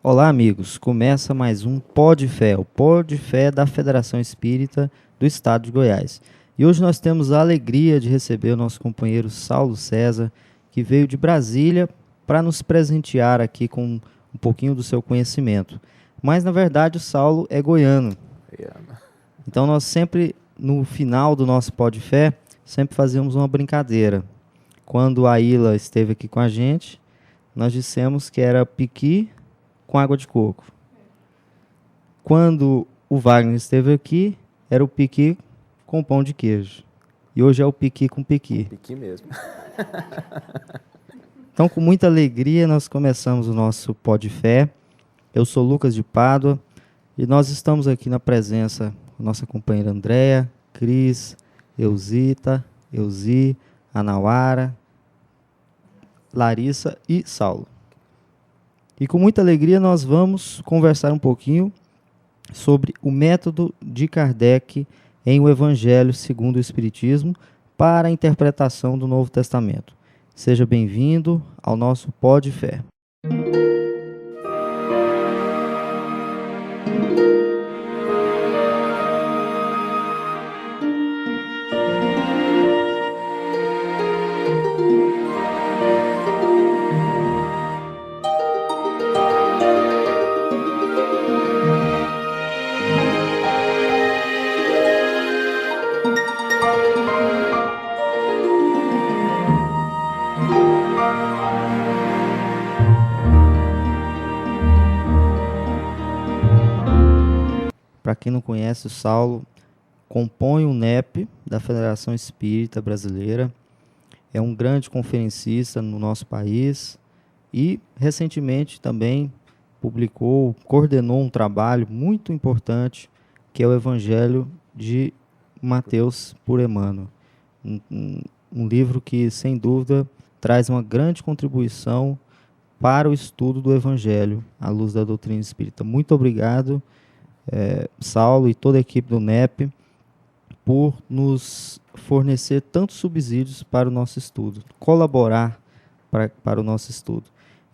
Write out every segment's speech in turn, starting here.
Olá, amigos. Começa mais um Pó de Fé, o Pó de Fé da Federação Espírita do Estado de Goiás. E hoje nós temos a alegria de receber o nosso companheiro Saulo César, que veio de Brasília para nos presentear aqui com um pouquinho do seu conhecimento. Mas, na verdade, o Saulo é goiano. Então, nós sempre, no final do nosso Pó de Fé, sempre fazemos uma brincadeira. Quando a Ila esteve aqui com a gente, nós dissemos que era piqui com água de coco. Quando o Wagner esteve aqui, era o piqui com pão de queijo. E hoje é o piqui com piqui. Piqui mesmo. Então, com muita alegria, nós começamos o nosso Pó de Fé. Eu sou Lucas de Pádua e nós estamos aqui na presença da nossa companheira Andréa, Cris, Eusita, Euzi, Anauara, Larissa e Saulo. E com muita alegria nós vamos conversar um pouquinho sobre o método de Kardec em O Evangelho segundo o Espiritismo para a interpretação do Novo Testamento. Seja bem-vindo ao nosso Pó de Fé. Para quem não conhece, o Saulo compõe o NEP da Federação Espírita Brasileira, é um grande conferencista no nosso país e, recentemente, também coordenou um trabalho muito importante, que é o Evangelho de Mateus por Emmanuel. Um livro que, sem dúvida, traz uma grande contribuição para o estudo do Evangelho à luz da doutrina espírita. Muito obrigado, Saulo e toda a equipe do NEP, por nos fornecer tantos subsídios para o nosso estudo, colaborar para o nosso estudo.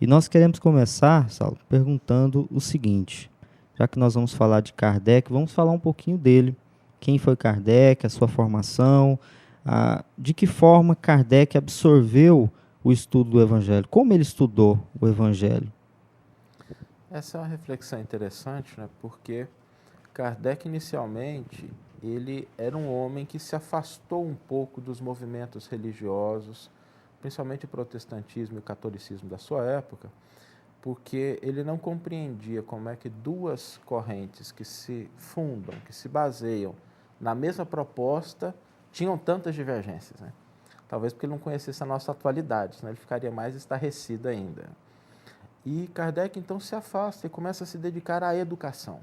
E nós queremos começar, Saulo, perguntando o seguinte: já que nós vamos falar de Kardec, vamos falar um pouquinho dele. Quem foi Kardec, a sua formação, de que forma Kardec absorveu o estudo do Evangelho, como ele estudou o Evangelho. Essa é uma reflexão interessante, né? Porque Kardec, inicialmente, ele era um homem que se afastou um pouco dos movimentos religiosos, principalmente o protestantismo e o catolicismo da sua época, porque ele não compreendia como é que duas correntes que se fundam, que se baseiam na mesma proposta, tinham tantas divergências, né? Talvez porque ele não conhecesse a nossa atualidade, senão ele ficaria mais estarrecido ainda. E Kardec, então, se afasta e começa a se dedicar à educação.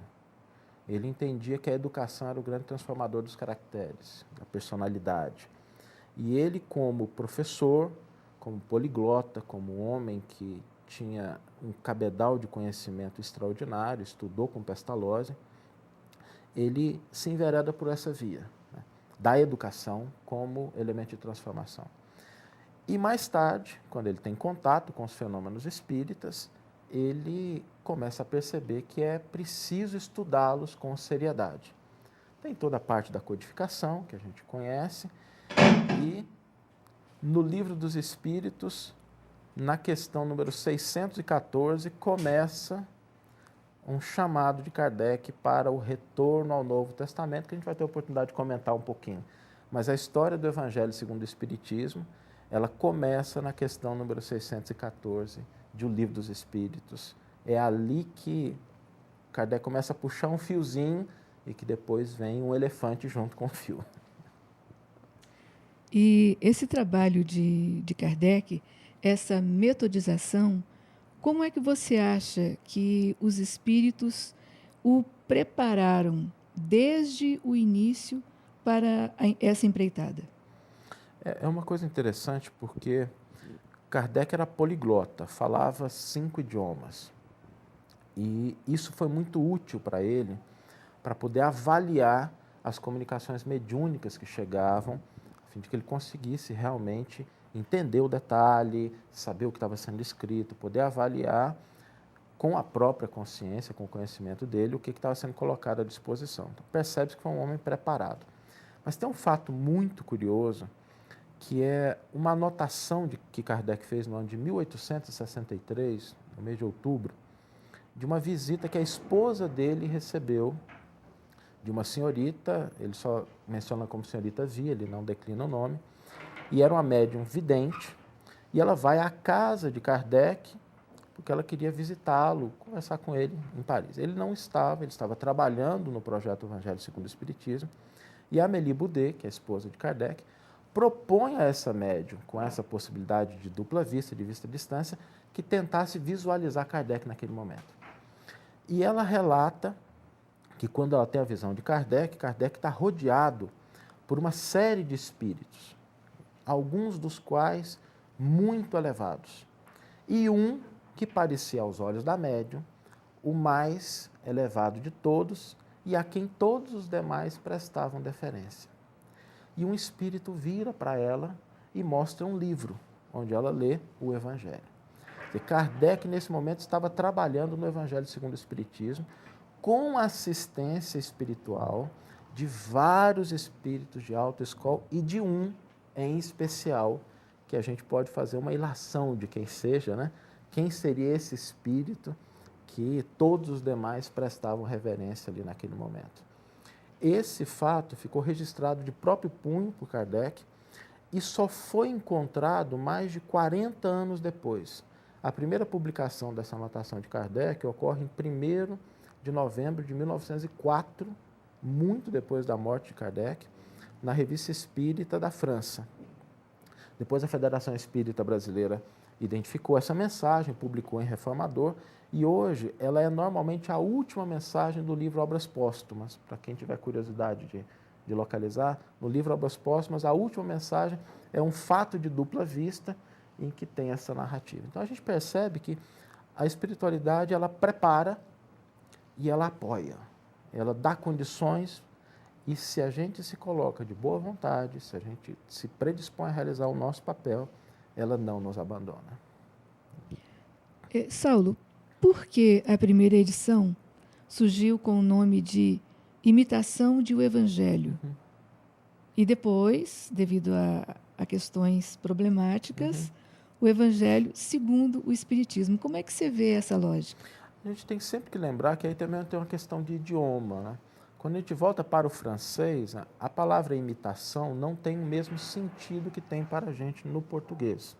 Ele entendia que a educação era o grande transformador dos caracteres, da personalidade. E ele, como professor, como poliglota, como homem que tinha um cabedal de conhecimento extraordinário, estudou com Pestalozzi, ele se envereda por essa via, né, da educação como elemento de transformação. E mais tarde, quando ele tem contato com os fenômenos espíritas, ele começa a perceber que é preciso estudá-los com seriedade. Tem toda a parte da codificação, que a gente conhece, e no Livro dos Espíritos, na questão número 614, começa um chamado de Kardec para o retorno ao Novo Testamento, que a gente vai ter a oportunidade de comentar um pouquinho. Mas a história do Evangelho segundo o Espiritismo, ela começa na questão número 614 de O Livro dos Espíritos. É ali que Kardec começa a puxar um fiozinho e que depois vem um elefante junto com o fio. E esse trabalho de Kardec, essa metodização, como é que você acha que os espíritos o prepararam desde o início para essa empreitada? É uma coisa interessante porque Kardec era poliglota, falava 5 idiomas. E isso foi muito útil para ele, para poder avaliar as comunicações mediúnicas que chegavam, a fim de que ele conseguisse realmente entender o detalhe, saber o que estava sendo escrito, poder avaliar com a própria consciência, com o conhecimento dele, o que estava sendo colocado à disposição. Então, percebe-se que foi um homem preparado. Mas tem um fato muito curioso, que é uma anotação que Kardec fez no ano de 1863, no mês de outubro, de uma visita que a esposa dele recebeu de uma senhorita, ele só menciona como senhorita Via, ele não declina o nome, e era uma médium vidente, e ela vai à casa de Kardec, porque ela queria visitá-lo, conversar com ele em Paris. Ele não estava, ele estava trabalhando no projeto Evangelho segundo o Espiritismo, e a Amélie Boudet, que é a esposa de Kardec, propõe a essa médium, com essa possibilidade de dupla vista, de vista à distância, que tentasse visualizar Kardec naquele momento. E ela relata que quando ela tem a visão de Kardec, Kardec está rodeado por uma série de espíritos, alguns dos quais muito elevados. E um que parecia aos olhos da médium o mais elevado de todos e a quem todos os demais prestavam deferência. E um espírito vira para ela e mostra um livro, onde ela lê o Evangelho. E Kardec, nesse momento, estava trabalhando no Evangelho segundo o Espiritismo, com assistência espiritual de vários espíritos de alta escola e de um em especial, que a gente pode fazer uma ilação de quem seja, né? Quem seria esse espírito que todos os demais prestavam reverência ali naquele momento. Esse fato ficou registrado de próprio punho por Kardec e só foi encontrado mais de 40 anos depois. A primeira publicação dessa anotação de Kardec ocorre em 1º de novembro de 1904, muito depois da morte de Kardec, na Revista Espírita da França. Depois a Federação Espírita Brasileira identificou essa mensagem, publicou em Reformador, e hoje ela é normalmente a última mensagem do livro Obras Póstumas. Para quem tiver curiosidade de localizar, no livro Obras Póstumas, a última mensagem é um fato de dupla vista em que tem essa narrativa. Então a gente percebe que a espiritualidade ela prepara e ela apoia, ela dá condições, e se a gente se coloca de boa vontade, se a gente se predispõe a realizar o nosso papel, ela não nos abandona. Saulo, por que a primeira edição surgiu com o nome de Imitação de o Evangelho? E depois, devido a questões problemáticas, o Evangelho segundo o Espiritismo. Como é que você vê essa lógica? A gente tem sempre que lembrar que aí também tem uma questão de idioma, né? Quando a gente volta para o francês, a palavra imitação não tem o mesmo sentido que tem para a gente no português.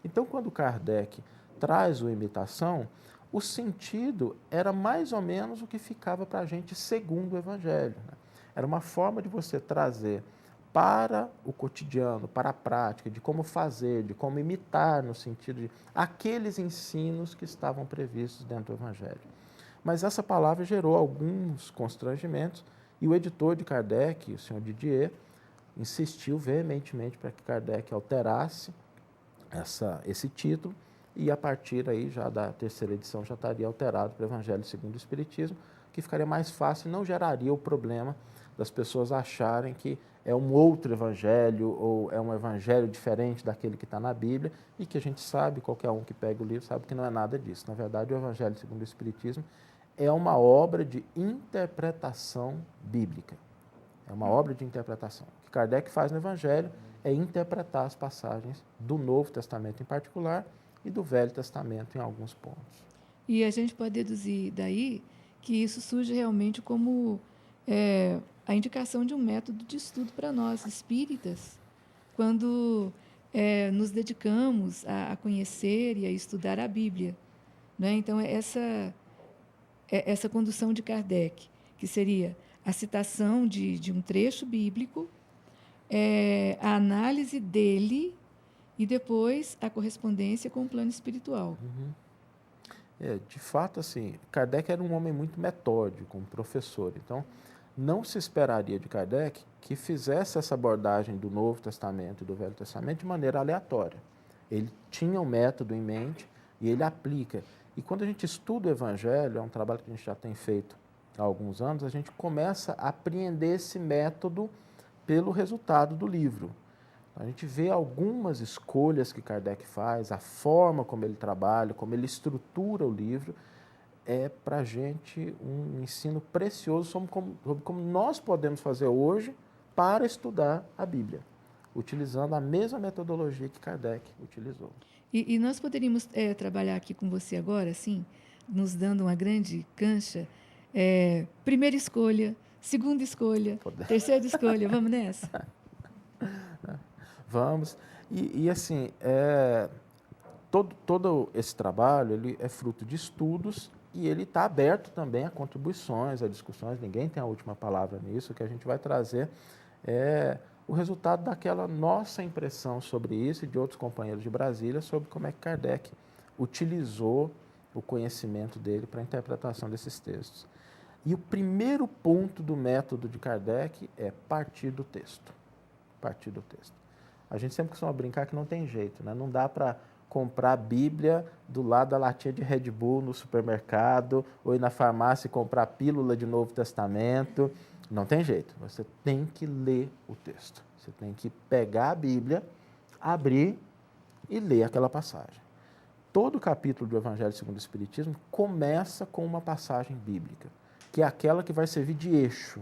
Então, quando Kardec traz o imitação, o sentido era mais ou menos o que ficava para a gente segundo o Evangelho, né? Era uma forma de você trazer para o cotidiano, para a prática, de como fazer, de como imitar, no sentido de aqueles ensinos que estavam previstos dentro do Evangelho. Mas essa palavra gerou alguns constrangimentos e o editor de Kardec, o senhor Didier, insistiu veementemente para que Kardec alterasse esse título e a partir aí já da terceira edição já estaria alterado para o Evangelho segundo o Espiritismo, que ficaria mais fácil e não geraria o problema das pessoas acharem que é um outro evangelho ou é um evangelho diferente daquele que está na Bíblia e que a gente sabe, qualquer um que pega o livro sabe que não é nada disso. Na verdade, o Evangelho segundo o Espiritismo é uma obra de interpretação bíblica. É uma obra de interpretação. O que Kardec faz no Evangelho é interpretar as passagens do Novo Testamento em particular e do Velho Testamento em alguns pontos. E a gente pode deduzir daí que isso surge realmente como a indicação de um método de estudo para nós, espíritas, quando nos dedicamos a conhecer e a estudar a Bíblia, né? Então, essa condução de Kardec, que seria a citação de um trecho bíblico, a análise dele e depois a correspondência com o plano espiritual. De fato, assim, Kardec era um homem muito metódico, um professor. Então, não se esperaria de Kardec que fizesse essa abordagem do Novo Testamento e do Velho Testamento de maneira aleatória. Ele tinha um método em mente e ele aplica. E quando a gente estuda o Evangelho, é um trabalho que a gente já tem feito há alguns anos, a gente começa a apreender esse método pelo resultado do livro. A gente vê algumas escolhas que Kardec faz, a forma como ele trabalha, como ele estrutura o livro, é para a gente um ensino precioso sobre como nós podemos fazer hoje para estudar a Bíblia, utilizando a mesma metodologia que Kardec utilizou. E nós poderíamos trabalhar aqui com você agora, assim, nos dando uma grande cancha. Primeira escolha, segunda escolha, terceira escolha, vamos nessa? Vamos. E assim, todo esse trabalho ele é fruto de estudos e ele está aberto também a contribuições, a discussões. Ninguém tem a última palavra nisso. O que a gente vai trazer é o resultado daquela nossa impressão sobre isso e de outros companheiros de Brasília sobre como é que Kardec utilizou o conhecimento dele para a interpretação desses textos. E o primeiro ponto do método de Kardec é partir do texto. Partir do texto. A gente sempre costuma brincar que não tem jeito, né? Não dá para comprar a Bíblia do lado da latinha de Red Bull no supermercado ou ir na farmácia e comprar pílula de Novo Testamento. Não tem jeito. Você tem que ler o texto. Você tem que pegar a Bíblia, abrir e ler aquela passagem. Todo capítulo do Evangelho segundo o Espiritismo começa com uma passagem bíblica, que é aquela que vai servir de eixo.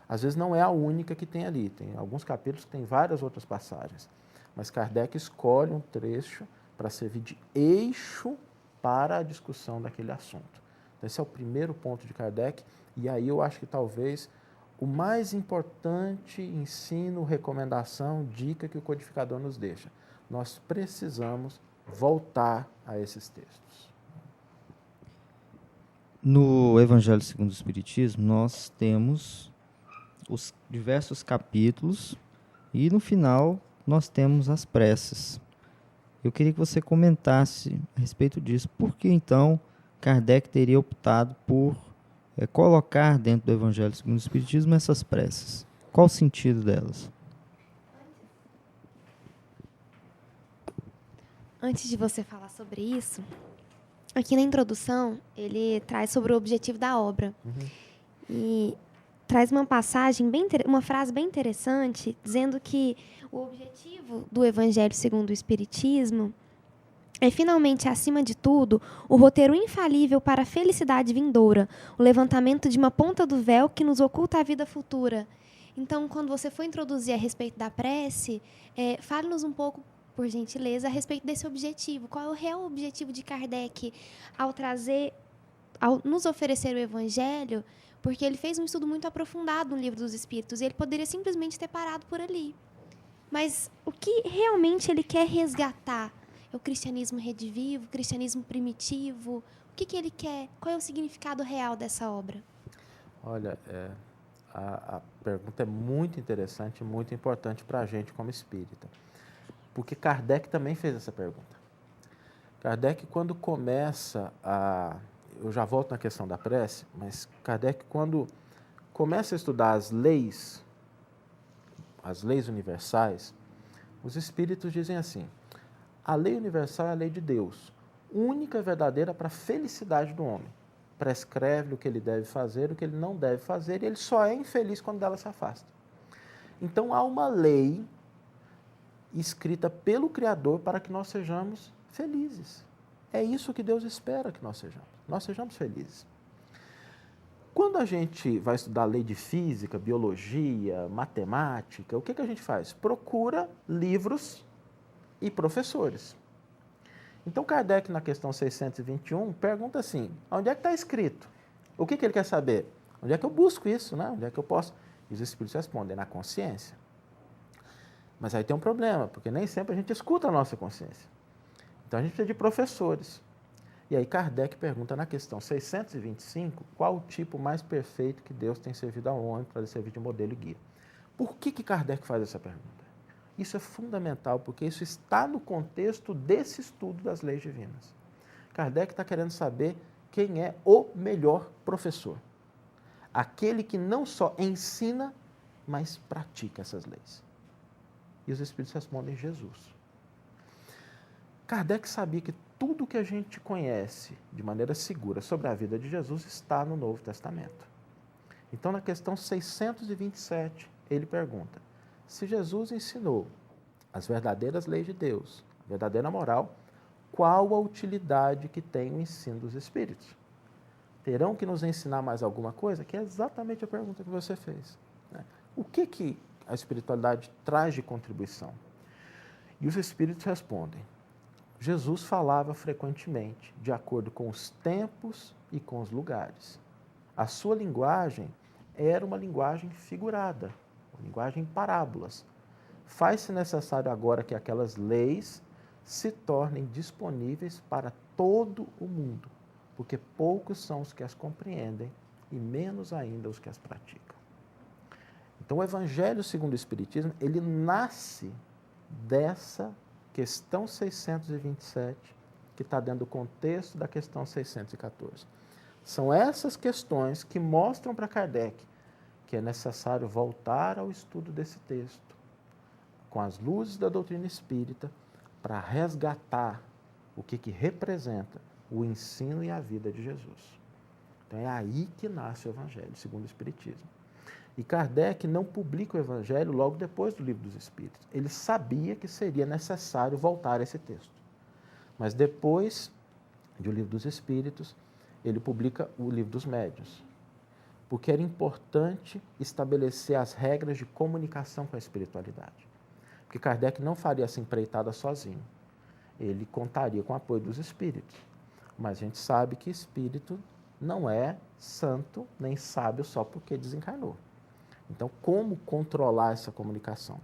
Às vezes não é a única que tem ali, tem alguns capítulos que tem várias outras passagens, mas Kardec escolhe um trecho para servir de eixo para a discussão daquele assunto. Então, esse é o primeiro ponto de Kardec, e aí eu acho que talvez o mais importante ensino, recomendação, dica que o codificador nos deixa. Nós precisamos voltar a esses textos. No Evangelho segundo o Espiritismo, nós temos os diversos capítulos e no final nós temos as preces. Eu queria que você comentasse a respeito disso. Por que então Kardec teria optado por colocar dentro do Evangelho segundo o Espiritismo essas preces? Qual o sentido delas? Antes de você falar sobre isso, aqui na introdução, ele traz sobre o objetivo da obra. E traz uma passagem, uma frase bem interessante, dizendo que o objetivo do Evangelho segundo o Espiritismo é, finalmente, acima de tudo, o roteiro infalível para a felicidade vindoura, o levantamento de uma ponta do véu que nos oculta a vida futura. Então, quando você for introduzir a respeito da prece, fale-nos um pouco, por gentileza, a respeito desse objetivo. Qual é o real objetivo de Kardec ao nos oferecer o Evangelho? Porque ele fez um estudo muito aprofundado no Livro dos Espíritos e ele poderia simplesmente ter parado por ali. Mas o que realmente ele quer resgatar? É o cristianismo redivivo, o cristianismo primitivo? O que ele quer? Qual é o significado real dessa obra? Olha, a pergunta é muito interessante e muito importante para a gente como espírita. Porque Kardec também fez essa pergunta. Kardec, quando começa a... Eu já volto na questão da prece, mas Kardec, quando começa a estudar as leis universais, os espíritos dizem assim: a lei universal é a lei de Deus, única e verdadeira para a felicidade do homem. Prescreve o que ele deve fazer, o que ele não deve fazer, e ele só é infeliz quando dela se afasta. Então, há uma lei escrita pelo Criador para que nós sejamos felizes. É isso que Deus espera que nós sejamos felizes. Quando a gente vai estudar lei de física, biologia, matemática, o que a gente faz? Procura livros e professores. Então, Kardec, na questão 621, pergunta assim: onde é que está escrito? O que ele quer saber? Onde é que eu busco isso? Né? Onde é que eu posso? E os espíritos respondem: na consciência. Mas aí tem um problema, porque nem sempre a gente escuta a nossa consciência. Então, a gente precisa de professores. E aí Kardec pergunta na questão 625 qual o tipo mais perfeito que Deus tem servido ao homem para servir de modelo e guia. Por que Kardec faz essa pergunta? Isso é fundamental, porque isso está no contexto desse estudo das leis divinas. Kardec está querendo saber quem é o melhor professor. Aquele que não só ensina, mas pratica essas leis. E os espíritos respondem: Jesus. Kardec sabia que tudo que a gente conhece de maneira segura sobre a vida de Jesus está no Novo Testamento. Então, na questão 627, ele pergunta: se Jesus ensinou as verdadeiras leis de Deus, a verdadeira moral, qual a utilidade que tem o ensino dos Espíritos? terão que nos ensinar mais alguma coisa? Que é exatamente a pergunta que você fez, né? O que a espiritualidade traz de contribuição? E os espíritos respondem. Jesus falava frequentemente, de acordo com os tempos e com os lugares. A sua linguagem era uma linguagem figurada, uma linguagem em parábolas. Faz-se necessário agora que aquelas leis se tornem disponíveis para todo o mundo, porque poucos são os que as compreendem e menos ainda os que as praticam. Então, o Evangelho segundo o Espiritismo, ele nasce dessa questão 627, que está dentro do contexto da questão 614. São essas questões que mostram para Kardec que é necessário voltar ao estudo desse texto, com as luzes da doutrina espírita, para resgatar o que representa o ensino e a vida de Jesus. Então é aí que nasce o Evangelho, segundo o Espiritismo. E Kardec não publica o Evangelho logo depois do Livro dos Espíritos. Ele sabia que seria necessário voltar a esse texto. Mas depois do Livro dos Espíritos, ele publica o Livro dos Médiuns, porque era importante estabelecer as regras de comunicação com a espiritualidade. Porque Kardec não faria essa empreitada sozinho. Ele contaria com o apoio dos espíritos. Mas a gente sabe que espírito não é santo nem sábio só porque desencarnou. Então, como controlar essa comunicação?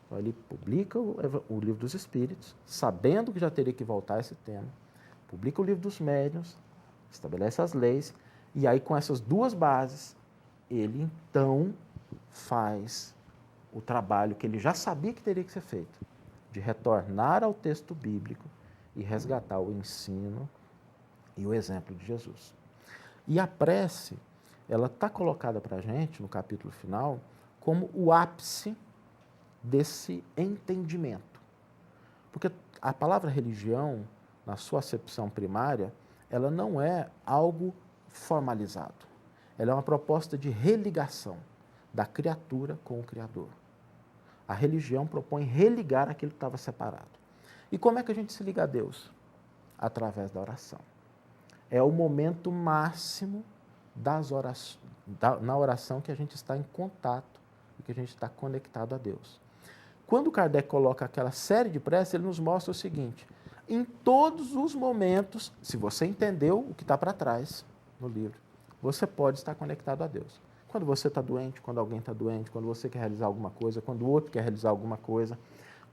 Então, ele publica o Livro dos Espíritos, sabendo que já teria que voltar a esse tema, publica o Livro dos Médiuns, estabelece as leis, e aí, com essas duas bases, ele, então, faz o trabalho que ele já sabia que teria que ser feito, de retornar ao texto bíblico e resgatar o ensino e o exemplo de Jesus. E a prece, ela está colocada para a gente, no capítulo final, como o ápice desse entendimento. Porque a palavra religião, na sua acepção primária, ela não é algo formalizado. Ela é uma proposta de religação da criatura com o Criador. A religião propõe religar aquilo que estava separado. E como é que a gente se liga a Deus? Através da oração. É o momento máximo na oração que a gente está em contato e que a gente está conectado a Deus. Quando Kardec coloca aquela série de preces, ele nos mostra o seguinte: em todos os momentos, se você entendeu o que está para trás no livro, você pode estar conectado a Deus. Quando você está doente, quando alguém está doente, quando você quer realizar alguma coisa, quando o outro quer realizar alguma coisa.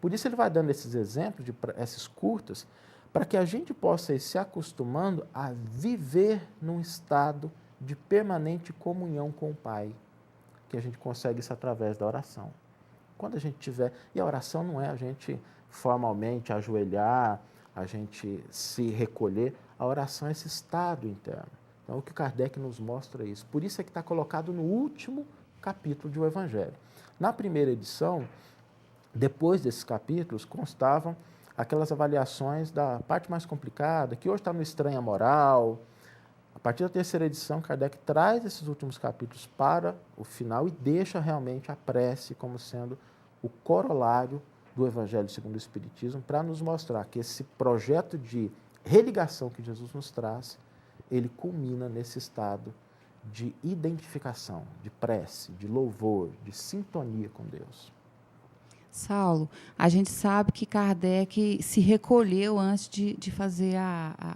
Por isso ele vai dando esses exemplos, esses curtas, para que a gente possa ir se acostumando a viver num estado de permanente comunhão com o Pai, que a gente consegue isso através da oração. Quando a gente tiver... E a oração não é a gente formalmente ajoelhar, a gente se recolher. A oração é esse estado interno. Então, o que Kardec nos mostra é isso. Por isso é que está colocado no último capítulo do Evangelho. Na primeira edição, depois desses capítulos, constavam aquelas avaliações da parte mais complicada, que hoje está no Estranha Moral. A partir da terceira edição, Kardec traz esses últimos capítulos para o final e deixa realmente a prece como sendo o corolário do Evangelho segundo o Espiritismo, para nos mostrar que esse projeto de religação que Jesus nos traz, ele culmina nesse estado de identificação, de prece, de louvor, de sintonia com Deus. Saulo, a gente sabe que Kardec se recolheu antes de fazer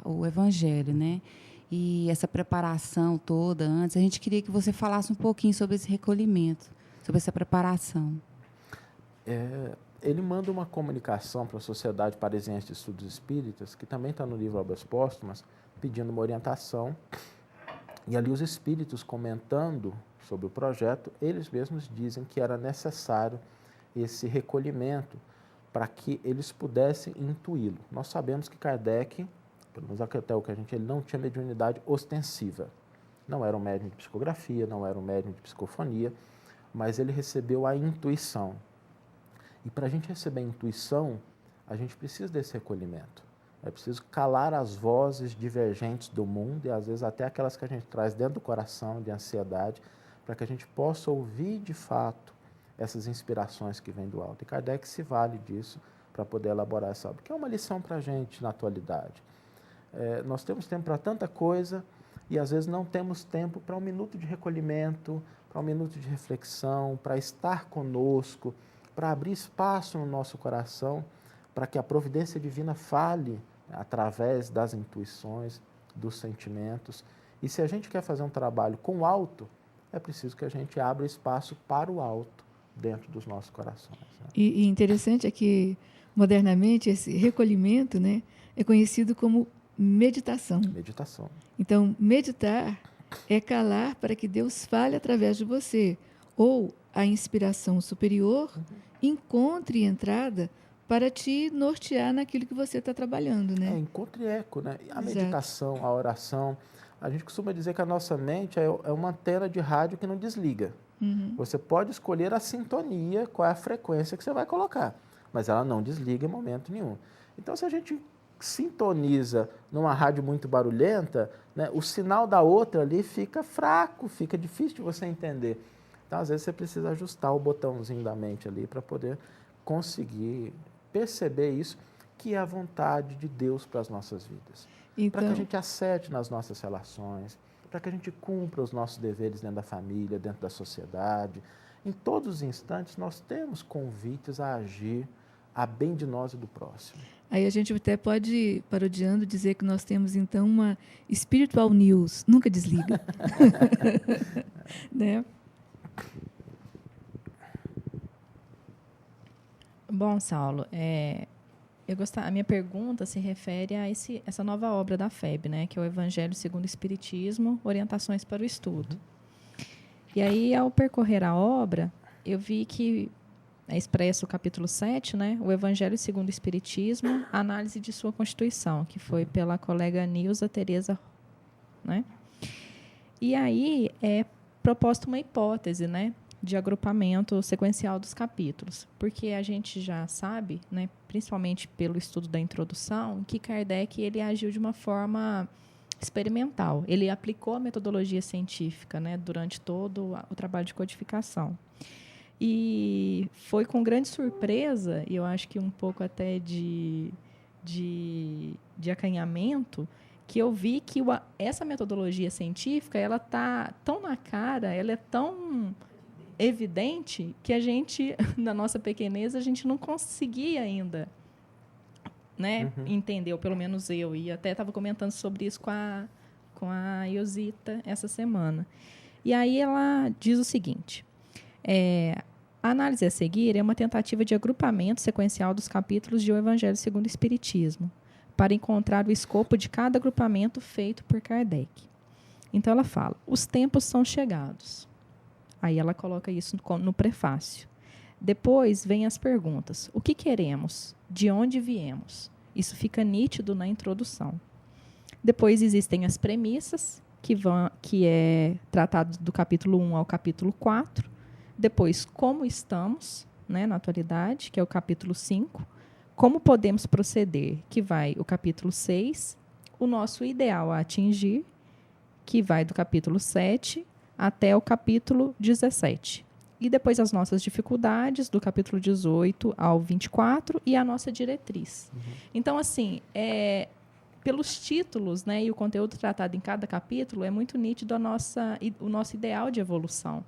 o Evangelho, né? E essa preparação toda antes, a gente queria que você falasse um pouquinho sobre esse recolhimento, sobre essa preparação. Ele manda uma comunicação para a Sociedade Parisiense de Estudos Espíritas, que também está no livro Obras Póstumas, pedindo uma orientação. E ali os espíritos comentando sobre o projeto, eles mesmos dizem que era necessário esse recolhimento para que eles pudessem intuí-lo. Nós sabemos que Kardec, pelo menos até o que ele não tinha mediunidade ostensiva. Não era um médium de psicografia, não era um médium de psicofonia, mas ele recebeu a intuição. E para a gente receber a intuição, a gente precisa desse recolhimento. É preciso calar as vozes divergentes do mundo e, às vezes, até aquelas que a gente traz dentro do coração, de ansiedade, para que a gente possa ouvir, de fato, essas inspirações que vêm do alto. E Kardec se vale disso para poder elaborar essa obra, que é uma lição para a gente na atualidade. Nós temos tempo para tanta coisa e às vezes não temos tempo para um minuto de recolhimento, para um minuto de reflexão, para estar conosco, para abrir espaço no nosso coração, para que a providência divina fale através das intuições, dos sentimentos. E se a gente quer fazer um trabalho com o alto, é preciso que a gente abra espaço para o alto dentro dos nossos corações. Né? E interessante é que, modernamente, esse recolhimento, né, é conhecido como meditação. Meditação. Então, meditar é calar para que Deus fale através de você, ou a inspiração superior encontre entrada para te nortear naquilo que você está trabalhando, né? Encontre eco, né? A Exato. meditação, a oração, a gente costuma dizer que a nossa mente é uma antena de rádio que não desliga. Você pode escolher a sintonia, qual é a frequência que você vai colocar, mas ela não desliga em momento nenhum. Então, se a gente sintoniza numa rádio muito barulhenta, né, o sinal da outra ali fica fraco, fica difícil de você entender. Então, às vezes, você precisa ajustar o botãozinho da mente ali para poder conseguir perceber isso, que é a vontade de Deus para as nossas vidas. Então, para que a gente acerte nas nossas relações, para que a gente cumpra os nossos deveres dentro da família, dentro da sociedade. Em todos os instantes, nós temos convites a agir a bem de nós e do próximo. Aí a gente até pode, parodiando, dizer que nós temos, então, uma spiritual news. Nunca desliga. Né? Bom, Saulo, a minha pergunta se refere a essa nova obra da FEB, né, que é o Evangelho segundo o Espiritismo, Orientações para o Estudo. E aí, ao percorrer a obra, eu vi que é expresso o capítulo 7, né, o Evangelho segundo o Espiritismo, a análise de sua Constituição, que foi pela colega Nilza Tereza, né? E aí é proposta uma hipótese, né, de agrupamento sequencial dos capítulos, porque a gente já sabe, né, principalmente pelo estudo da introdução, que Kardec ele agiu de uma forma experimental. Ele aplicou a metodologia científica, né, durante todo o trabalho de codificação. E foi com grande surpresa, e eu acho que um pouco até de acanhamento, que eu vi que essa metodologia científica ela está tão na cara, ela é tão evidente que a gente, na nossa pequenez, a gente não conseguia ainda, né, entender, ou pelo menos eu, e até estava comentando sobre isso com a Iosita essa semana. E aí ela diz o seguinte, a análise a seguir é uma tentativa de agrupamento sequencial dos capítulos de O Evangelho segundo o Espiritismo, para encontrar o escopo de cada agrupamento feito por Kardec. Então ela fala, os tempos são chegados. Aí ela coloca isso no prefácio. Depois vem as perguntas. O que queremos? De onde viemos? Isso fica nítido na introdução. Depois existem as premissas, que é tratado do capítulo 1 ao capítulo 4. Depois, como estamos, né, na atualidade, que é o capítulo 5. Como podemos proceder, que vai o capítulo 6. O nosso ideal a atingir, que vai do capítulo 7 até o capítulo 17. E depois as nossas dificuldades, do capítulo 18 ao 24, e a nossa diretriz. Então, assim, pelos títulos, né, e o conteúdo tratado em cada capítulo, é muito nítido o nosso ideal de evolução,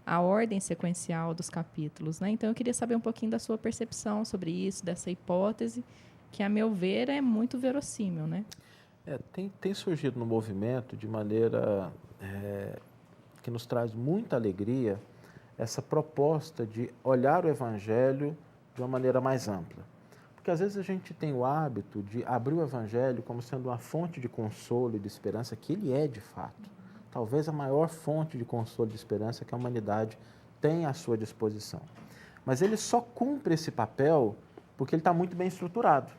a ordem sequencial dos capítulos. Né? Então, eu queria saber um pouquinho da sua percepção sobre isso, dessa hipótese, que, a meu ver, é muito verossímil. Né? Tem surgido no movimento de maneira que nos traz muita alegria essa proposta de olhar o Evangelho de uma maneira mais ampla. Porque às vezes a gente tem o hábito de abrir o Evangelho como sendo uma fonte de consolo e de esperança, que ele é de fato. Talvez a maior fonte de consolo e de esperança que a humanidade tem à sua disposição. Mas ele só cumpre esse papel porque ele está muito bem estruturado.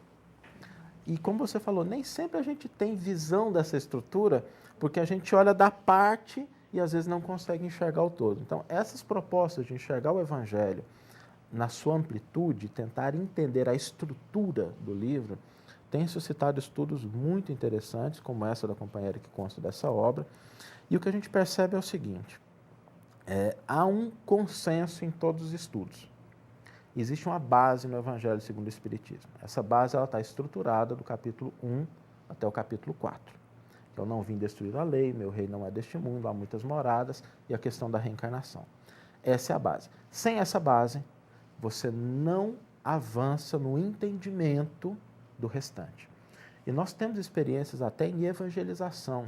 E como você falou, nem sempre a gente tem visão dessa estrutura, porque a gente olha da parte e às vezes não consegue enxergar o todo. Então, essas propostas de enxergar o Evangelho na sua amplitude, tentar entender a estrutura do livro, tem suscitado estudos muito interessantes, como essa da companheira que consta dessa obra. E o que a gente percebe é o seguinte, há um consenso em todos os estudos. Existe uma base no Evangelho segundo o Espiritismo. Essa base está estruturada do capítulo 1 até o capítulo 4. Eu não vim destruir a lei, meu reino não é deste mundo, há muitas moradas, e a questão da reencarnação. Essa é a base. Sem essa base, você não avança no entendimento do restante. E nós temos experiências até em evangelização.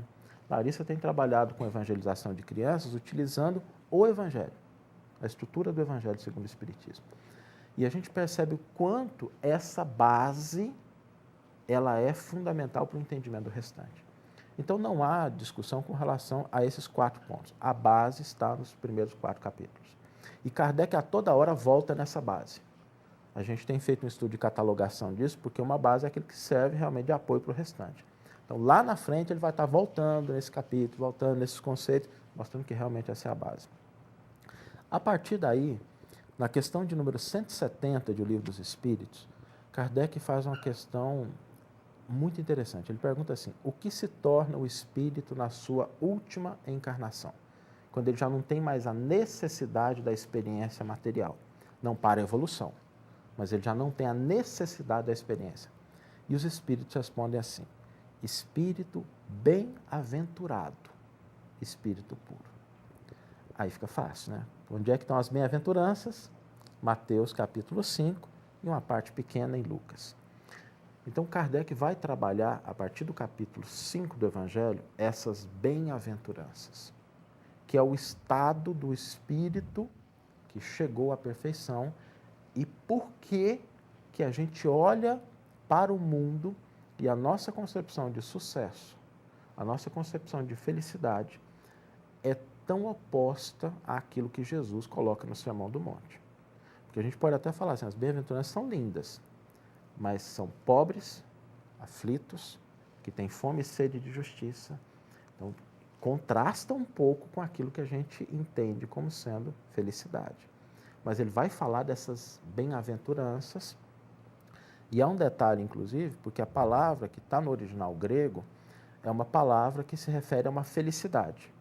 Larissa tem trabalhado com evangelização de crianças utilizando o Evangelho, a estrutura do Evangelho segundo o Espiritismo. E a gente percebe o quanto essa base ela é fundamental para o entendimento do restante. Então não há discussão com relação a esses 4 pontos. A base está nos primeiros 4 capítulos. E Kardec a toda hora volta nessa base. A gente tem feito um estudo de catalogação disso, porque uma base é aquele que serve realmente de apoio para o restante. Então, lá na frente, ele vai estar voltando nesse capítulo, voltando nesses conceitos, mostrando que realmente essa é a base. A partir daí, na questão de número 170 de O Livro dos Espíritos, Kardec faz uma questão muito interessante. Ele pergunta assim, o que se torna o espírito na sua última encarnação? Quando ele já não tem mais a necessidade da experiência material. Não para a evolução, mas ele já não tem a necessidade da experiência. E os espíritos respondem assim, espírito bem-aventurado, espírito puro. Aí fica fácil, né? Onde é que estão as bem-aventuranças? Mateus capítulo 5 e uma parte pequena em Lucas. Então, Kardec vai trabalhar, a partir do capítulo 5 do Evangelho, essas bem-aventuranças, que é o estado do espírito que chegou à perfeição e por que a gente olha para o mundo e a nossa concepção de sucesso, a nossa concepção de felicidade é tão oposta àquilo que Jesus coloca no Sermão do Monte. Porque a gente pode até falar assim, as bem-aventuranças são lindas, mas são pobres, aflitos, que têm fome e sede de justiça. Então, contrasta um pouco com aquilo que a gente entende como sendo felicidade. Mas ele vai falar dessas bem-aventuranças, e há um detalhe, inclusive, porque a palavra que está no original grego é uma palavra que se refere a uma felicidade.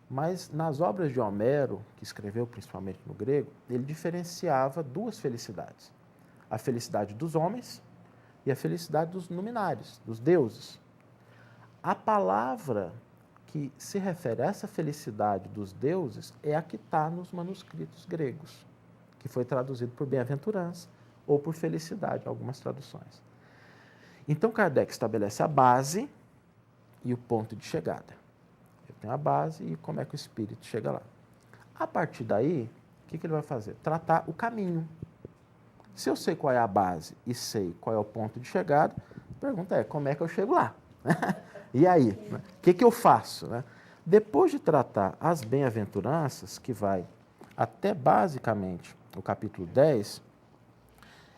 Mas nas obras de Homero, que escreveu principalmente no grego, ele diferenciava 2 felicidades. A felicidade dos homens e a felicidade dos luminares, dos deuses. A palavra que se refere a essa felicidade dos deuses é a que está nos manuscritos gregos, que foi traduzido por bem-aventurança ou por felicidade, algumas traduções. Então, Kardec estabelece a base e o ponto de chegada. Eu tenho a base e como é que o espírito chega lá. A partir daí, o que ele vai fazer? Tratar o caminho. Se eu sei qual é a base e sei qual é o ponto de chegada, a pergunta é, como é que eu chego lá? E aí? O que eu faço? Depois de tratar as bem-aventuranças, que vai até basicamente o capítulo 10,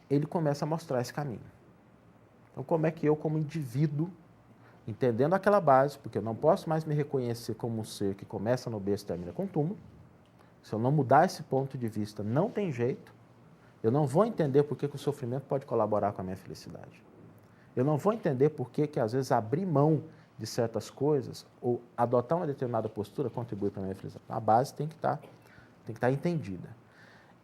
ele começa a mostrar esse caminho. Então, como é que eu, como indivíduo, entendendo aquela base, porque eu não posso mais me reconhecer como um ser que começa no berço e termina com o túmulo, se eu não mudar esse ponto de vista, não tem jeito, eu não vou entender por que o sofrimento pode colaborar com a minha felicidade. Eu não vou entender por que às vezes, abrir mão de certas coisas ou adotar uma determinada postura contribui para a minha felicidade. A base tem que estar entendida.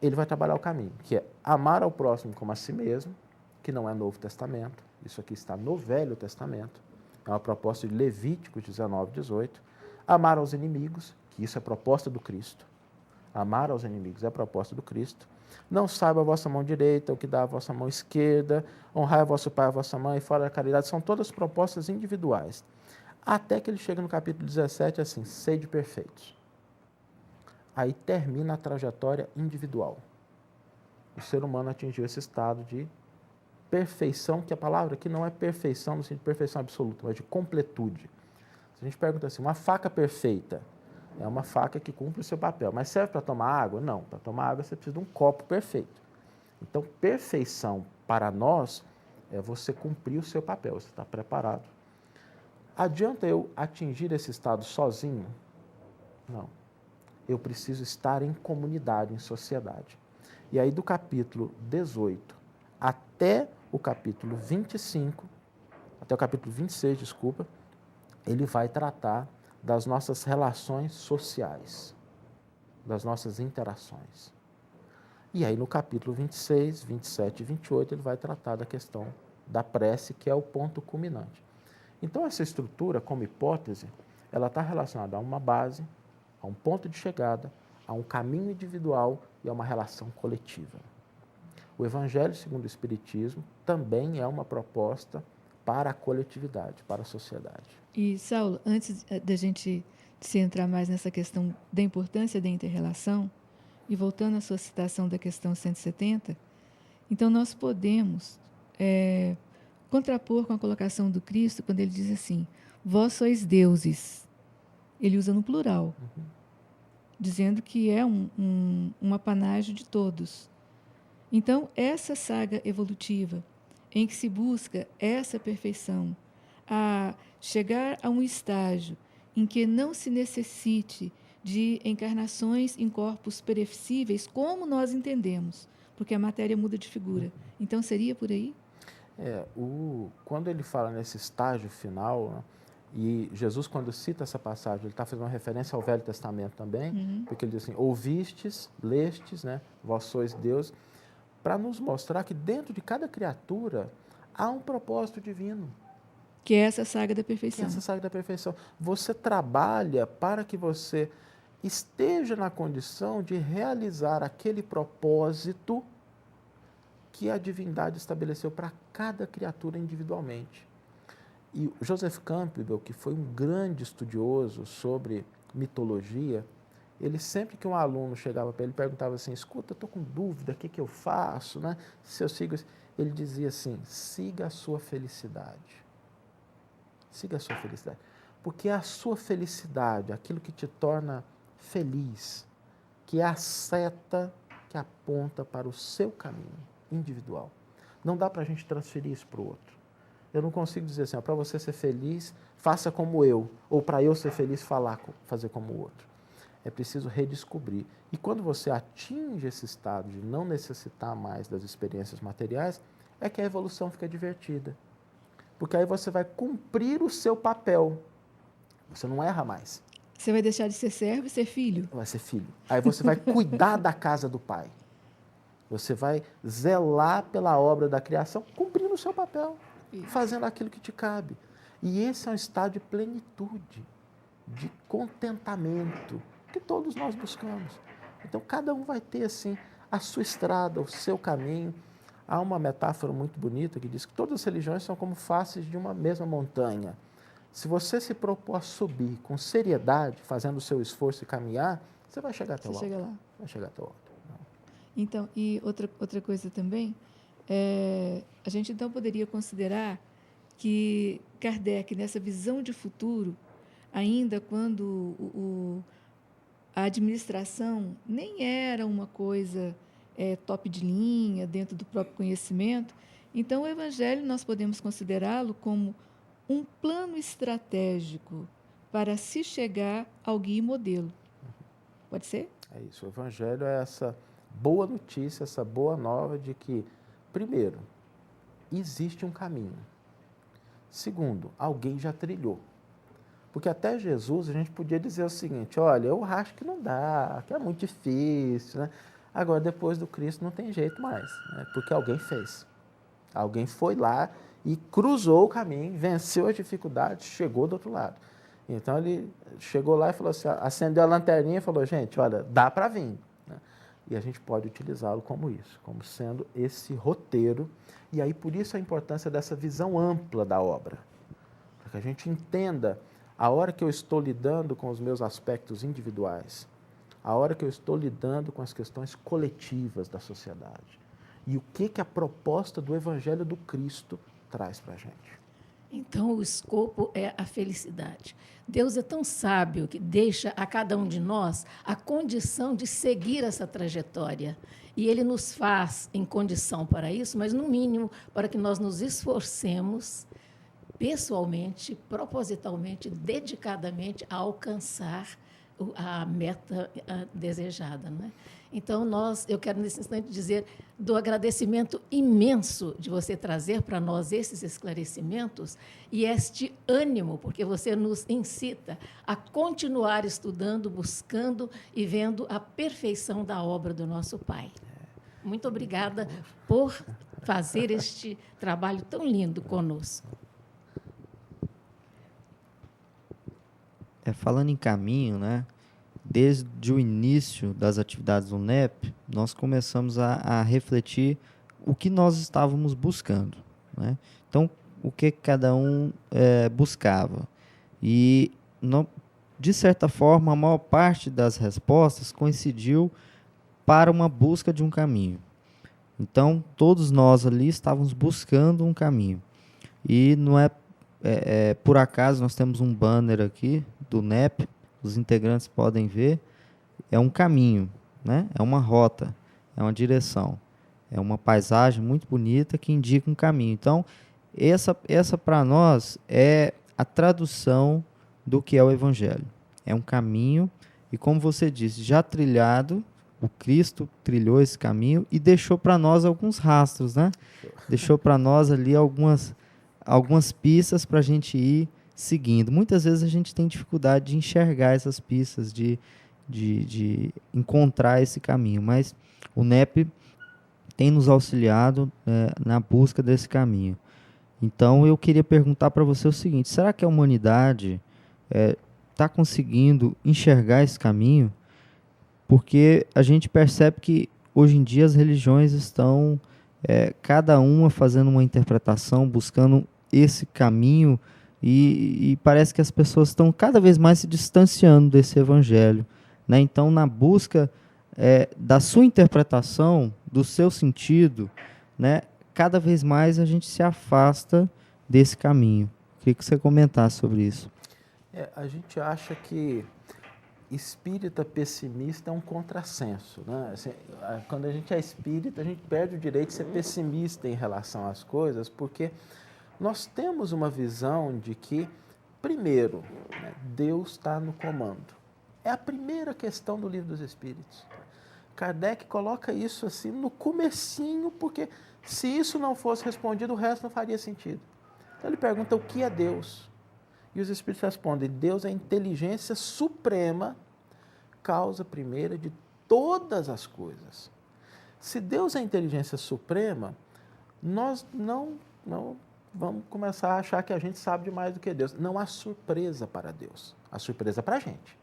Ele vai trabalhar o caminho, que é amar ao próximo como a si mesmo, que não é Novo Testamento, isso aqui está no Velho Testamento, é uma proposta de Levíticos 19, 18. Amar aos inimigos, que isso é proposta do Cristo. Amar aos inimigos é a proposta do Cristo. Não saiba a vossa mão direita o que dá a vossa mão esquerda, honrai a vosso pai e a vossa mãe, e fora da caridade, são todas propostas individuais. Até que ele chega no capítulo 17, assim, sede perfeitos. Aí termina a trajetória individual. O ser humano atingiu esse estado de perfeição, que a palavra aqui não é perfeição no sentido de perfeição absoluta, mas de completude. Se a gente pergunta assim, uma faca perfeita, é uma faca que cumpre o seu papel, mas serve para tomar água? Não, para tomar água você precisa de um copo perfeito. Então, perfeição para nós é você cumprir o seu papel, você está preparado. Adianta eu atingir esse estado sozinho? Não. Eu preciso estar em comunidade, em sociedade. E aí, do capítulo 18 até o capítulo 25, até o capítulo 26, desculpa, ele vai tratar das nossas relações sociais, das nossas interações. E aí, no capítulo 26, 27 e 28, ele vai tratar da questão da prece, que é o ponto culminante. Então, essa estrutura, como hipótese, ela está relacionada a uma base, a um ponto de chegada, a um caminho individual e a uma relação coletiva. O Evangelho, segundo o Espiritismo, também é uma proposta para a coletividade, para a sociedade. E, Saulo, antes da gente se entrar mais nessa questão da importância da inter-relação, e voltando à sua citação da questão 170, então nós podemos contrapor com a colocação do Cristo quando ele diz assim, vós sois deuses. Ele usa no plural, dizendo que é um apanágio de todos. Então, essa saga evolutiva, em que se busca essa perfeição, a chegar a um estágio em que não se necessite de encarnações em corpos perecíveis, como nós entendemos, porque a matéria muda de figura. Então, seria por aí? Quando ele fala nesse estágio final, né, e Jesus, quando cita essa passagem, ele está fazendo uma referência ao Velho Testamento também, porque ele diz assim, ouvistes, lestes, né, vós sois Deus, para nos mostrar que dentro de cada criatura há um propósito divino. Que é essa saga da perfeição. Que é essa saga da perfeição. Você trabalha para que você esteja na condição de realizar aquele propósito que a divindade estabeleceu para cada criatura individualmente. E Joseph Campbell, que foi um grande estudioso sobre mitologia, ele sempre que um aluno chegava para ele, perguntava assim, escuta, eu estou com dúvida, o que eu faço, né? Se eu sigo... Ele dizia assim, siga a sua felicidade. Siga a sua felicidade. Porque é a sua felicidade, aquilo que te torna feliz, que é a seta que aponta para o seu caminho individual. Não dá para a gente transferir isso para o outro. Eu não consigo dizer assim, para você ser feliz, faça como eu, ou para eu ser feliz, fazer como o outro. É preciso redescobrir. E quando você atinge esse estado de não necessitar mais das experiências materiais, é que a evolução fica divertida. Porque aí você vai cumprir o seu papel. Você não erra mais. Você vai deixar de ser servo e ser filho. Vai ser filho. Aí você vai cuidar da casa do pai. Você vai zelar pela obra da criação, cumprindo o seu papel, fazendo aquilo que te cabe. E esse é um estado de plenitude, de contentamento, que todos nós buscamos. Então, cada um vai ter, assim, a sua estrada, o seu caminho. Há uma metáfora muito bonita que diz que todas as religiões são como faces de uma mesma montanha. Se você se propor a subir com seriedade, fazendo o seu esforço e caminhar, você vai chegar até o alto. Vai chegar até o alto. Então, e outra coisa também, a gente então poderia considerar que Kardec, nessa visão de futuro, ainda quando a administração nem era uma coisa top de linha, dentro do próprio conhecimento, então o Evangelho nós podemos considerá-lo como um plano estratégico para se chegar ao guia e modelo. Pode ser? É isso, o Evangelho é essa boa notícia, essa boa nova de que, primeiro, existe um caminho. Segundo, alguém já trilhou. Porque até Jesus a gente podia dizer o seguinte, olha, eu acho que não dá, que é muito difícil, né? Agora, depois do Cristo não tem jeito mais, né? Porque alguém fez. Alguém foi lá e cruzou o caminho, venceu as dificuldades, chegou do outro lado. Então, ele chegou lá e falou assim, acendeu a lanterninha e falou, gente, olha, dá para vir. E a gente pode utilizá-lo como isso, como sendo esse roteiro. E aí, por isso, a importância dessa visão ampla da obra. Para que a gente entenda a hora que eu estou lidando com os meus aspectos individuais, a hora que eu estou lidando com as questões coletivas da sociedade. E o que a proposta do Evangelho do Cristo traz para a gente. Então, o escopo é a felicidade. Deus é tão sábio que deixa a cada um de nós a condição de seguir essa trajetória. E Ele nos faz em condição para isso, mas, no mínimo, para que nós nos esforcemos pessoalmente, propositalmente, dedicadamente a alcançar a meta desejada, não é? Então, eu quero, nesse instante, dizer do agradecimento imenso de você trazer para nós esses esclarecimentos e este ânimo, porque você nos incita a continuar estudando, buscando e vendo a perfeição da obra do nosso Pai. Muito obrigada por fazer este trabalho tão lindo conosco. falando em caminho, né? Desde o início das atividades do NEP, nós começamos a refletir o que nós estávamos buscando, né? Então, o que cada um buscava. E, de certa forma, a maior parte das respostas coincidiu para uma busca de um caminho. Então, todos nós ali estávamos buscando um caminho. E não por acaso, nós temos um banner aqui do NEP, os integrantes podem ver, é um caminho, né? É uma rota, é uma direção, é uma paisagem muito bonita que indica um caminho. Então, essa para nós é a tradução do que é o Evangelho. É um caminho, e como você disse, já trilhado, o Cristo trilhou esse caminho e deixou para nós alguns rastros, né? Deixou para nós ali algumas pistas para a gente ir seguindo. Muitas vezes a gente tem dificuldade de enxergar essas pistas, de encontrar esse caminho, mas o NEP tem nos auxiliado na busca desse caminho. Então, eu queria perguntar para você o seguinte: será que a humanidade está conseguindo enxergar esse caminho? Porque a gente percebe que hoje em dia as religiões estão cada uma fazendo uma interpretação, buscando esse caminho, e parece que as pessoas estão cada vez mais se distanciando desse Evangelho, né? Então, na busca da sua interpretação, do seu sentido, né, cada vez mais a gente se afasta desse caminho. Queria que você comentasse sobre isso. A gente acha que espírita pessimista é um contrassenso, né? Assim, quando a gente é espírita, a gente perde o direito de ser pessimista em relação às coisas, porque nós temos uma visão de que, primeiro, né, Deus está no comando. É a primeira questão do Livro dos Espíritos. Kardec coloca isso assim no comecinho, porque se isso não fosse respondido, o resto não faria sentido. Então ele pergunta o que é Deus? E os Espíritos respondem: Deus é a inteligência suprema, causa primeira de todas as coisas. Se Deus é a inteligência suprema, nós não vamos começar a achar que a gente sabe demais do que Deus. Não há surpresa para Deus. Há surpresa para a gente.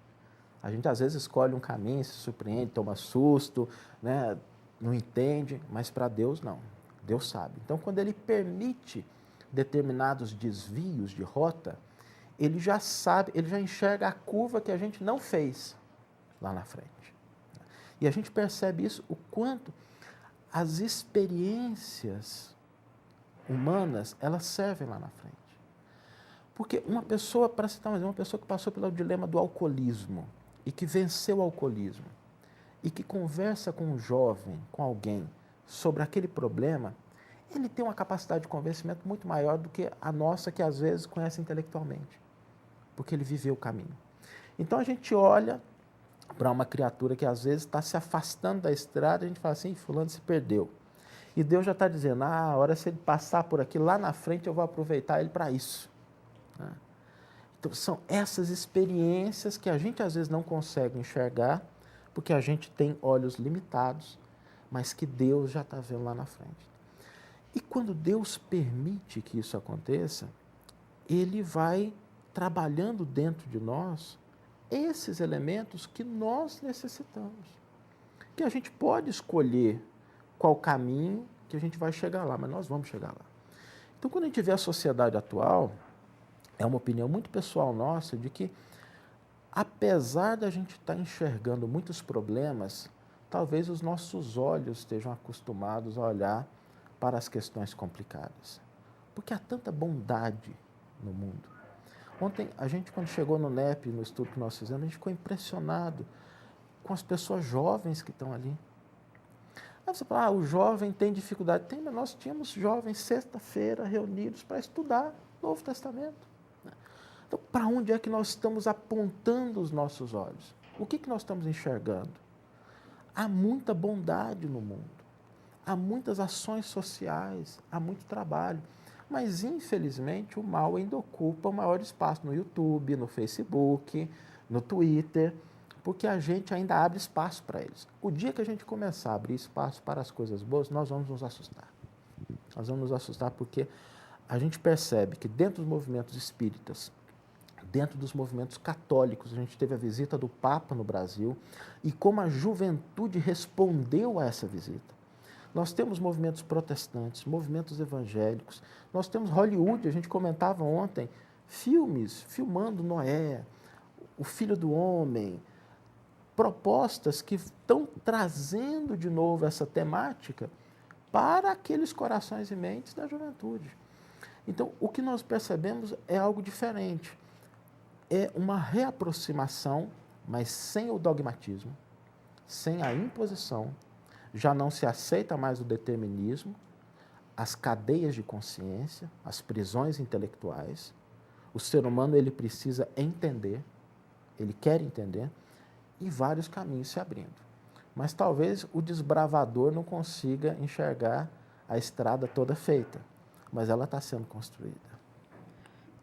A gente às vezes escolhe um caminho, se surpreende, toma susto, né? Não entende, mas para Deus não. Deus sabe. Então, quando Ele permite determinados desvios de rota, Ele já sabe, Ele já enxerga a curva que a gente não fez lá na frente. E a gente percebe isso, o quanto as experiências humanas, elas servem lá na frente. Porque uma pessoa, para citar um exemplo, uma pessoa que passou pelo dilema do alcoolismo e que venceu o alcoolismo e que conversa com um jovem, com alguém, sobre aquele problema, ele tem uma capacidade de convencimento muito maior do que a nossa, que às vezes conhece intelectualmente, porque ele viveu o caminho. Então a gente olha para uma criatura que às vezes está se afastando da estrada, a gente fala assim: fulano se perdeu. E Deus já está dizendo: a hora se ele passar por aqui, lá na frente eu vou aproveitar ele para isso. Então são essas experiências que a gente às vezes não consegue enxergar, porque a gente tem olhos limitados, mas que Deus já está vendo lá na frente. E quando Deus permite que isso aconteça, Ele vai trabalhando dentro de nós esses elementos que nós necessitamos. Que a gente pode escolher qual caminho que a gente vai chegar lá, mas nós vamos chegar lá. Então, quando a gente vê a sociedade atual, é uma opinião muito pessoal nossa de que, apesar da gente estar enxergando muitos problemas, talvez os nossos olhos estejam acostumados a olhar para as questões complicadas. Porque há tanta bondade no mundo. Ontem, a gente, quando chegou no NEP, no estudo que nós fizemos, a gente ficou impressionado com as pessoas jovens que estão ali. Aí você fala: o jovem tem dificuldade. Tem, mas nós tínhamos jovens sexta-feira reunidos para estudar o Novo Testamento. Então, para onde é que nós estamos apontando os nossos olhos? O que nós estamos enxergando? Há muita bondade no mundo. Há muitas ações sociais, há muito trabalho. Mas, infelizmente, o mal ainda ocupa o maior espaço no YouTube, no Facebook, no Twitter, porque a gente ainda abre espaço para eles. O dia que a gente começar a abrir espaço para as coisas boas, nós vamos nos assustar. Nós vamos nos assustar porque a gente percebe que dentro dos movimentos espíritas, dentro dos movimentos católicos. A gente teve a visita do Papa no Brasil e como a juventude respondeu a essa visita. Nós temos movimentos protestantes, movimentos evangélicos, nós temos Hollywood, a gente comentava ontem, filmes filmando Noé, o Filho do Homem, propostas que estão trazendo de novo essa temática para aqueles corações e mentes da juventude. Então, o que nós percebemos é algo diferente. É uma reaproximação, mas sem o dogmatismo, sem a imposição. Já não se aceita mais o determinismo, as cadeias de consciência, as prisões intelectuais. O ser humano ele precisa entender, ele quer entender, e vários caminhos se abrindo. Mas talvez o desbravador não consiga enxergar a estrada toda feita, mas ela está sendo construída.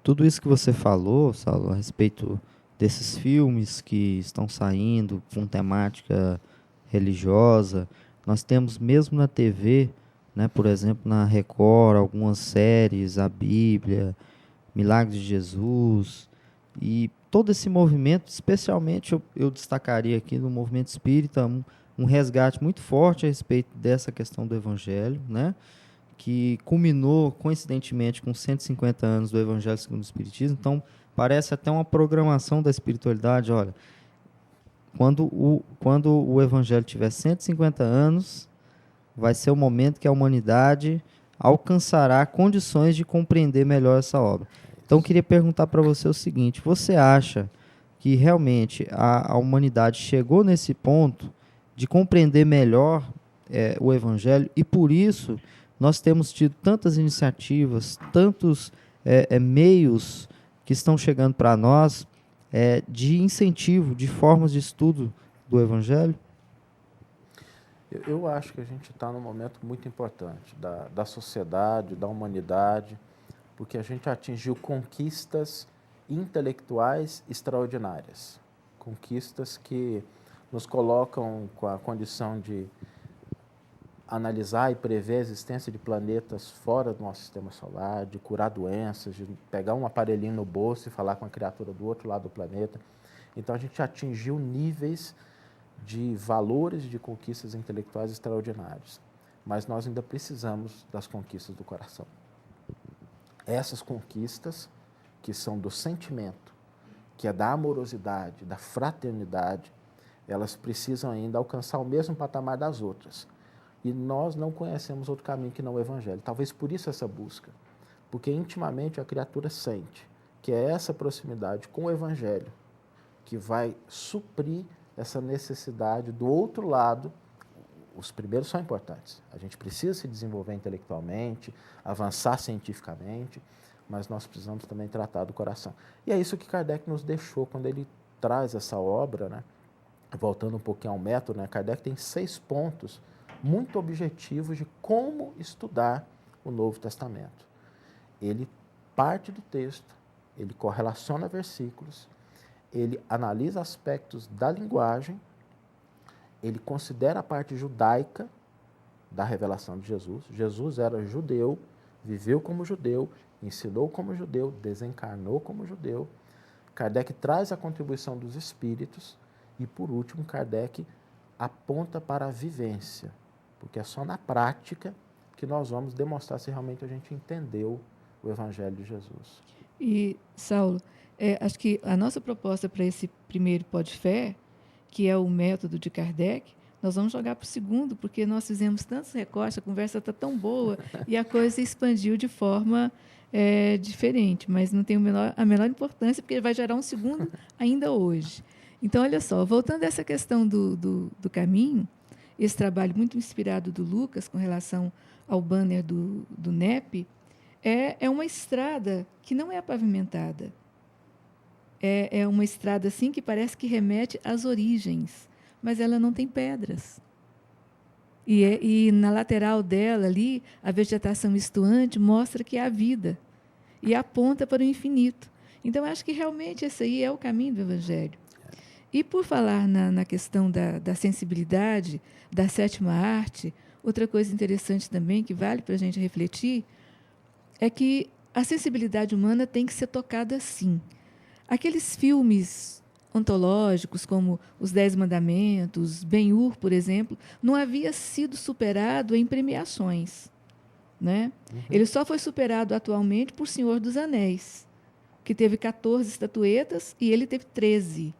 Tudo isso que você falou, Saulo, a respeito desses filmes que estão saindo com temática religiosa, nós temos mesmo na TV, né, por exemplo, na Record, algumas séries, a Bíblia, Milagres de Jesus, e todo esse movimento, especialmente eu destacaria aqui no movimento espírita, um resgate muito forte a respeito dessa questão do Evangelho, né, que culminou, coincidentemente, com 150 anos do Evangelho segundo o Espiritismo. Então, parece até uma programação da espiritualidade. Olha, quando o Evangelho tiver 150 anos, vai ser o momento que a humanidade alcançará condições de compreender melhor essa obra. Então, eu queria perguntar para você o seguinte: você acha que realmente a humanidade chegou nesse ponto de compreender melhor o Evangelho e, por isso, nós temos tido tantas iniciativas, tantos meios que estão chegando para nós de incentivo, de formas de estudo do Evangelho? Eu acho que a gente está num momento muito importante da sociedade, da humanidade, porque a gente atingiu conquistas intelectuais extraordinárias, conquistas que nos colocam com a condição de analisar e prever a existência de planetas fora do nosso sistema solar, de curar doenças, de pegar um aparelhinho no bolso e falar com a criatura do outro lado do planeta. Então, a gente atingiu níveis de valores de conquistas intelectuais extraordinários, mas nós ainda precisamos das conquistas do coração. Essas conquistas, que são do sentimento, que é da amorosidade, da fraternidade, elas precisam ainda alcançar o mesmo patamar das outras. E nós não conhecemos outro caminho que não o Evangelho. Talvez por isso essa busca, porque intimamente a criatura sente que é essa proximidade com o Evangelho que vai suprir essa necessidade do outro lado. Os primeiros são importantes. A gente precisa se desenvolver intelectualmente, avançar cientificamente, mas nós precisamos também tratar do coração. E é isso que Kardec nos deixou quando ele traz essa obra, né? Voltando um pouquinho ao método, né? Kardec tem 6 pontos muito objetivos de como estudar o Novo Testamento. Ele parte do texto, ele correlaciona versículos, ele analisa aspectos da linguagem, ele considera a parte judaica da revelação de Jesus. Jesus era judeu, viveu como judeu, ensinou como judeu, desencarnou como judeu. Kardec traz a contribuição dos espíritos e, por último, Kardec aponta para a vivência, porque é só na prática que nós vamos demonstrar se realmente a gente entendeu o Evangelho de Jesus. E, Saulo, acho que a nossa proposta para esse primeiro Podfé, que é o método de Kardec, nós vamos jogar para o segundo, porque nós fizemos tantos recortes, a conversa está tão boa e a coisa expandiu de forma diferente, mas não tem a menor importância, porque vai gerar um segundo ainda hoje. Então, olha só, voltando a essa questão do caminho, esse trabalho muito inspirado do Lucas com relação ao banner do NEP, é uma estrada que não é pavimentada. É uma estrada assim que parece que remete às origens, mas ela não tem pedras. E na lateral dela ali, a vegetação estuante mostra que há vida e aponta para o infinito. Então, acho que realmente esse aí é o caminho do Evangelho. E por falar na questão da sensibilidade, da sétima arte, outra coisa interessante também que vale para a gente refletir é que a sensibilidade humana tem que ser tocada sim. aqueles filmes ontológicos, como Os Dez Mandamentos, Ben-Hur, por exemplo, não havia sido superado em premiações. Né? Ele só foi superado atualmente por Senhor dos Anéis, que teve 14 estatuetas e ele teve 13.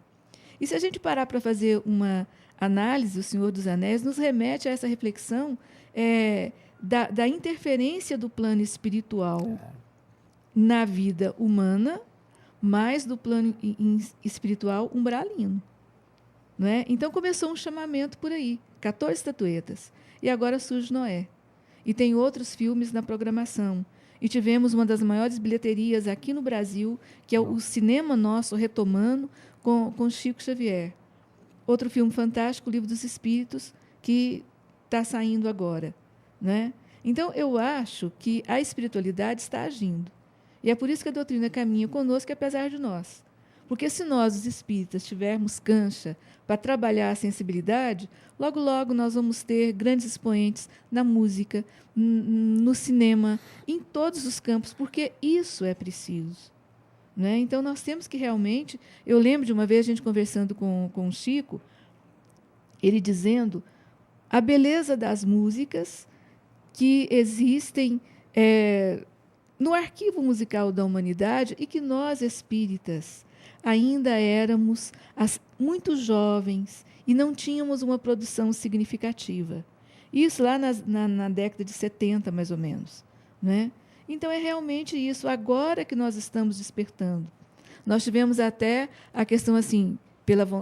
E se a gente parar para fazer uma análise, o Senhor dos Anéis nos remete a essa reflexão da interferência do plano espiritual na vida humana, mais do plano espiritual umbralino. Não é? Então começou um chamamento por aí, 14 estatuetas. E agora surge Noé. E tem outros filmes na programação. E tivemos uma das maiores bilheterias aqui no Brasil, que é o cinema nosso retomando com Chico Xavier. Outro filme fantástico, O Livro dos Espíritos, que está saindo agora. Né? Então, eu acho que a espiritualidade está agindo. E é por isso que a doutrina caminha conosco, apesar de nós. Porque se nós, os espíritas, tivermos cancha para trabalhar a sensibilidade, logo, logo nós vamos ter grandes expoentes na música, no cinema, em todos os campos, porque isso é preciso. Né? Então, nós temos que realmente... Eu lembro de uma vez a gente conversando com o Chico, ele dizendo a beleza das músicas que existem no arquivo musical da humanidade e que nós, espíritas, ainda éramos muito jovens e não tínhamos uma produção significativa. Isso lá na década de 70, mais ou menos. Né? Então, é realmente isso, agora que nós estamos despertando. Nós tivemos até a questão, assim,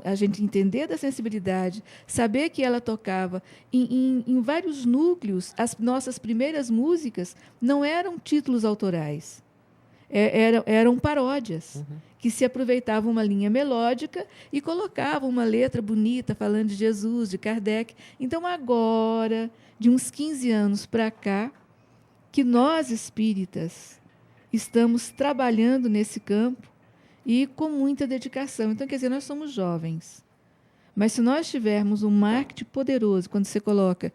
a gente entender da sensibilidade, saber que ela tocava em vários núcleos. As nossas primeiras músicas não eram títulos autorais, eram paródias, que se aproveitavam uma linha melódica e colocavam uma letra bonita falando de Jesus, de Kardec. Então, agora, de uns 15 anos para cá, que nós, espíritas, estamos trabalhando nesse campo e com muita dedicação. Então, quer dizer, nós somos jovens. Mas se nós tivermos um marketing poderoso, quando você coloca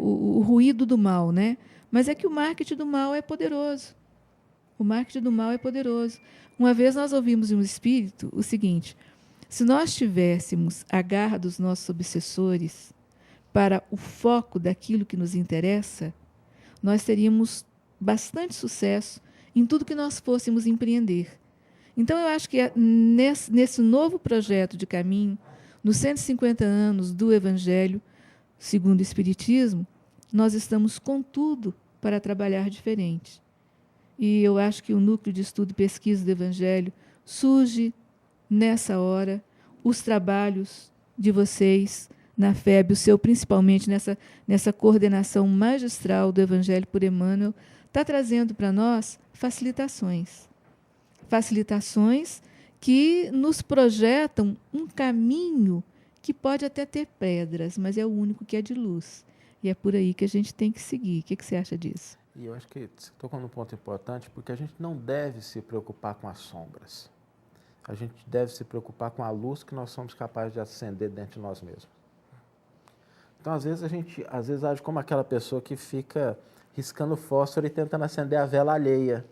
o ruído do mal, né? Mas é que o marketing do mal é poderoso. O marketing do mal é poderoso. Uma vez nós ouvimos em um espírito o seguinte: se nós tivéssemos a garra dos nossos obsessores para o foco daquilo que nos interessa, nós teríamos bastante sucesso em tudo que nós fôssemos empreender. Então, eu acho que nesse novo projeto de caminho, nos 150 anos do Evangelho, segundo o Espiritismo, nós estamos com tudo para trabalhar diferente. E eu acho que o Núcleo de Estudo e Pesquisa do Evangelho surge nessa hora, os trabalhos de vocês na FEB, o seu principalmente nessa coordenação magistral do Evangelho por Emmanuel, está trazendo para nós facilitações. Facilitações que nos projetam um caminho que pode até ter pedras, mas é o único que é de luz. E é por aí que a gente tem que seguir. O que você acha disso? E eu acho que você tocou num ponto importante, porque a gente não deve se preocupar com as sombras. A gente deve se preocupar com a luz que nós somos capazes de acender dentro de nós mesmos. Então, às vezes, a gente age como aquela pessoa que fica riscando fósforo e tentando acender a vela alheia.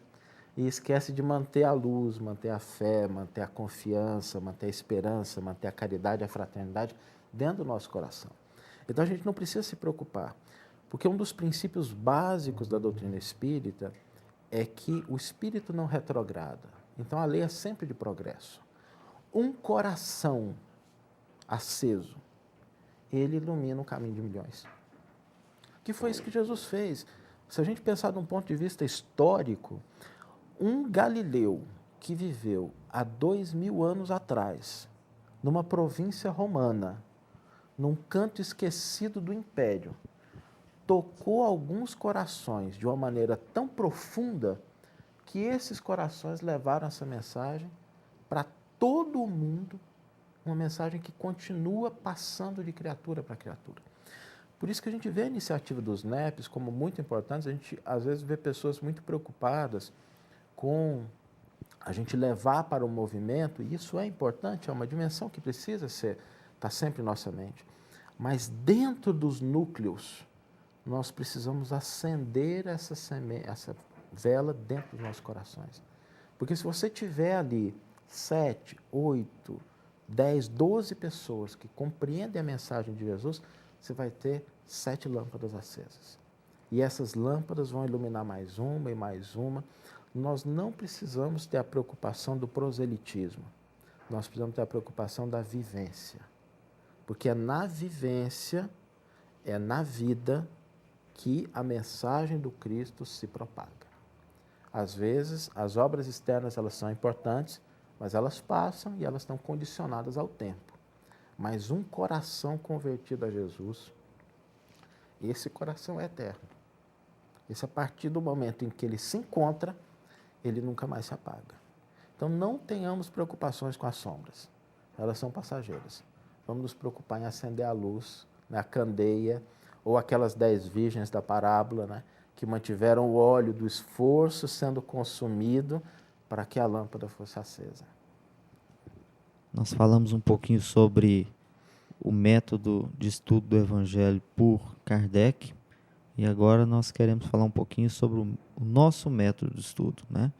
E esquece de manter a luz, manter a fé, manter a confiança, manter a esperança, manter a caridade, a fraternidade dentro do nosso coração. Então, a gente não precisa se preocupar, porque um dos princípios básicos da doutrina espírita é que o espírito não retrograda. Então, a lei é sempre de progresso. Um coração aceso, ele ilumina o caminho de milhões. Que foi isso que Jesus fez. Se a gente pensar de um ponto de vista histórico, um Galileu que viveu há 2000 anos atrás, numa província romana, num canto esquecido do império, tocou alguns corações de uma maneira tão profunda que esses corações levaram essa mensagem para todo o mundo, uma mensagem que continua passando de criatura para criatura. Por isso que a gente vê a iniciativa dos NEPs como muito importante. A gente, às vezes, vê pessoas muito preocupadas com a gente levar para o movimento, e isso é importante, é uma dimensão que precisa estar sempre em nossa mente. Mas dentro dos núcleos, nós precisamos acender essa vela dentro dos nossos corações. Porque se você estiver ali 7, 8, 10, 12 pessoas que compreendem a mensagem de Jesus, você vai ter 7 lâmpadas acesas. E essas lâmpadas vão iluminar mais uma e mais uma. Nós não precisamos ter a preocupação do proselitismo. Nós precisamos ter a preocupação da vivência. Porque é na vivência, é na vida, que a mensagem do Cristo se propaga. Às vezes, as obras externas elas são importantes, mas elas passam e elas estão condicionadas ao tempo. Mas um coração convertido a Jesus, esse coração é eterno. Esse, a partir do momento em que ele se encontra, ele nunca mais se apaga. Então, não tenhamos preocupações com as sombras. Elas são passageiras. Vamos nos preocupar em acender a luz, a candeia, ou aquelas 10 virgens da parábola, né, que mantiveram o óleo do esforço sendo consumido para que a lâmpada fosse acesa. Nós falamos um pouquinho sobre o método de estudo do Evangelho por Kardec, e agora nós queremos falar um pouquinho sobre o nosso método de estudo, né?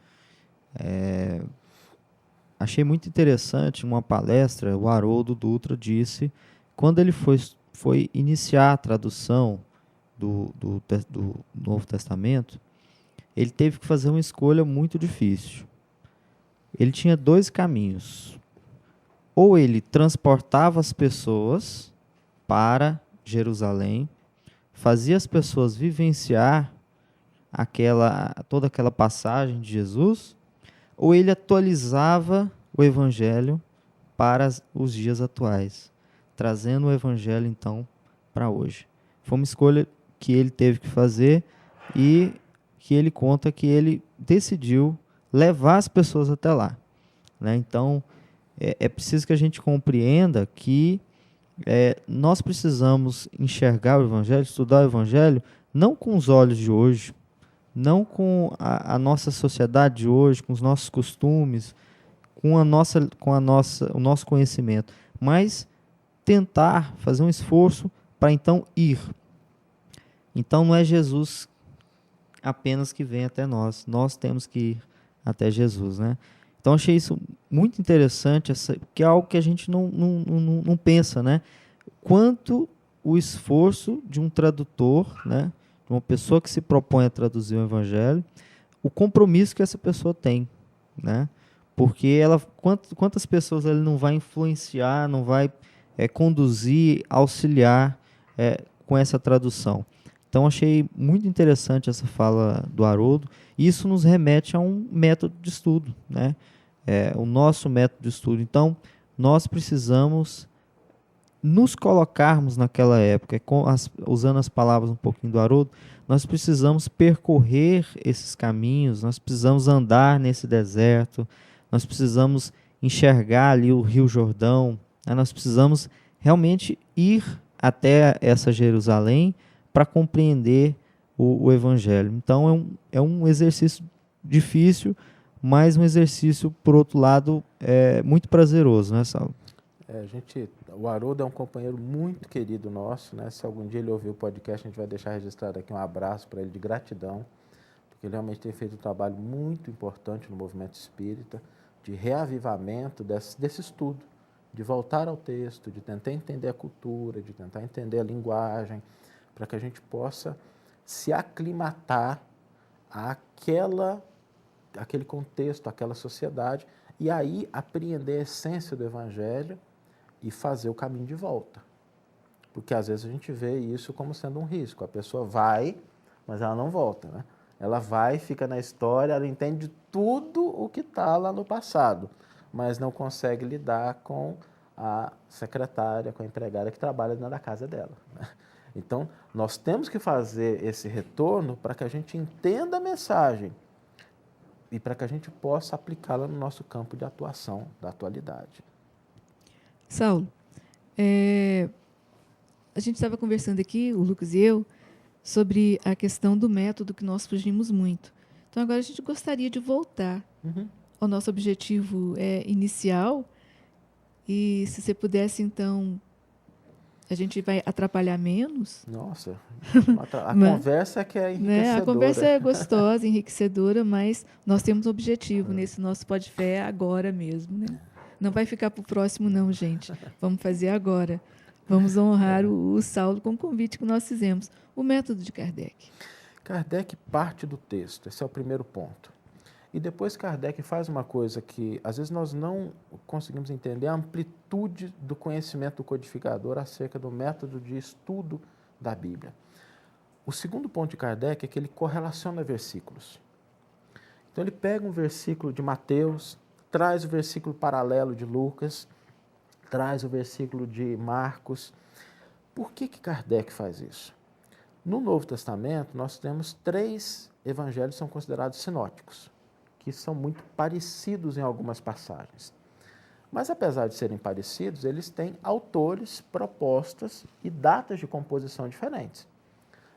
Achei muito interessante uma palestra, o Haroldo Dutra disse, quando ele foi iniciar a tradução do Novo Testamento, ele teve que fazer uma escolha muito difícil. Ele tinha 2 caminhos. Ou ele transportava as pessoas para Jerusalém, fazia as pessoas vivenciar toda aquela passagem de Jesus, ou ele atualizava o Evangelho para os dias atuais, trazendo o Evangelho, então, para hoje. Foi uma escolha que ele teve que fazer e que ele conta que ele decidiu levar as pessoas até lá, né? Então, é preciso que a gente compreenda que nós precisamos enxergar o Evangelho, estudar o Evangelho, não com os olhos de hoje, não com a nossa sociedade de hoje, com os nossos costumes, com o nosso conhecimento, mas tentar fazer um esforço para então ir. Então não é Jesus apenas que vem até nós, nós temos que ir até Jesus, né? Então achei isso muito interessante, que é algo que a gente não pensa, né? Quanto o esforço de um tradutor, né? De uma pessoa que se propõe a traduzir o Evangelho, o compromisso que essa pessoa tem, né? Porque quantas pessoas ele não vai influenciar, não vai conduzir, auxiliar com essa tradução. Então, achei muito interessante essa fala do Haroldo, e isso nos remete a um método de estudo, né? O nosso método de estudo. Então, nós precisamos nos colocarmos naquela época, usando as palavras um pouquinho do Haroldo, nós precisamos percorrer esses caminhos, nós precisamos andar nesse deserto, nós precisamos enxergar ali o Rio Jordão, né? Nós precisamos realmente ir até essa Jerusalém para compreender o Evangelho. Então, é um exercício difícil, mas um exercício, por outro lado, muito prazeroso, né, Saulo? O Haroldo é um companheiro muito querido nosso, né? Se algum dia ele ouvir o podcast, a gente vai deixar registrado aqui um abraço para ele de gratidão, porque ele realmente tem feito um trabalho muito importante no movimento espírita, de reavivamento desse estudo, de voltar ao texto, de tentar entender a cultura, de tentar entender a linguagem, para que a gente possa se aclimatar àquele contexto, àquela sociedade, e aí apreender a essência do Evangelho e fazer o caminho de volta. Porque às vezes a gente vê isso como sendo um risco. A pessoa vai, mas ela não volta, né? Ela vai, fica na história, ela entende tudo o que está lá no passado, mas não consegue lidar com a secretária, com a empregada que trabalha dentro da casa dela, né? Então, nós temos que fazer esse retorno para que a gente entenda a mensagem e para que a gente possa aplicá-la no nosso campo de atuação da atualidade. Saulo, a gente estava conversando aqui, o Lucas e eu, sobre a questão do método que nós fugimos muito. Então, agora a gente gostaria de voltar ao nosso objetivo inicial, e se você pudesse, então, A gente vai atrapalhar menos. Nossa, a conversa que é enriquecedora. Né? A conversa é gostosa, enriquecedora, mas nós temos um objetivo nesse nosso Pode Fé agora mesmo. Né? Não vai ficar para o próximo, não, gente. Vamos fazer agora. Vamos honrar o Saulo com o convite que nós fizemos. O método de Kardec. Kardec parte do texto, esse é o primeiro ponto. E depois Kardec faz uma coisa que, às vezes, nós não conseguimos entender a amplitude do conhecimento do codificador acerca do método de estudo da Bíblia. O segundo ponto de Kardec é que ele correlaciona versículos. Então, ele pega um versículo de Mateus, traz o versículo paralelo de Lucas, traz o versículo de Marcos. Por que Kardec faz isso? No Novo Testamento, nós temos 3 evangelhos que são considerados sinóticos, que são muito parecidos em algumas passagens. Mas, apesar de serem parecidos, eles têm autores, propostas e datas de composição diferentes.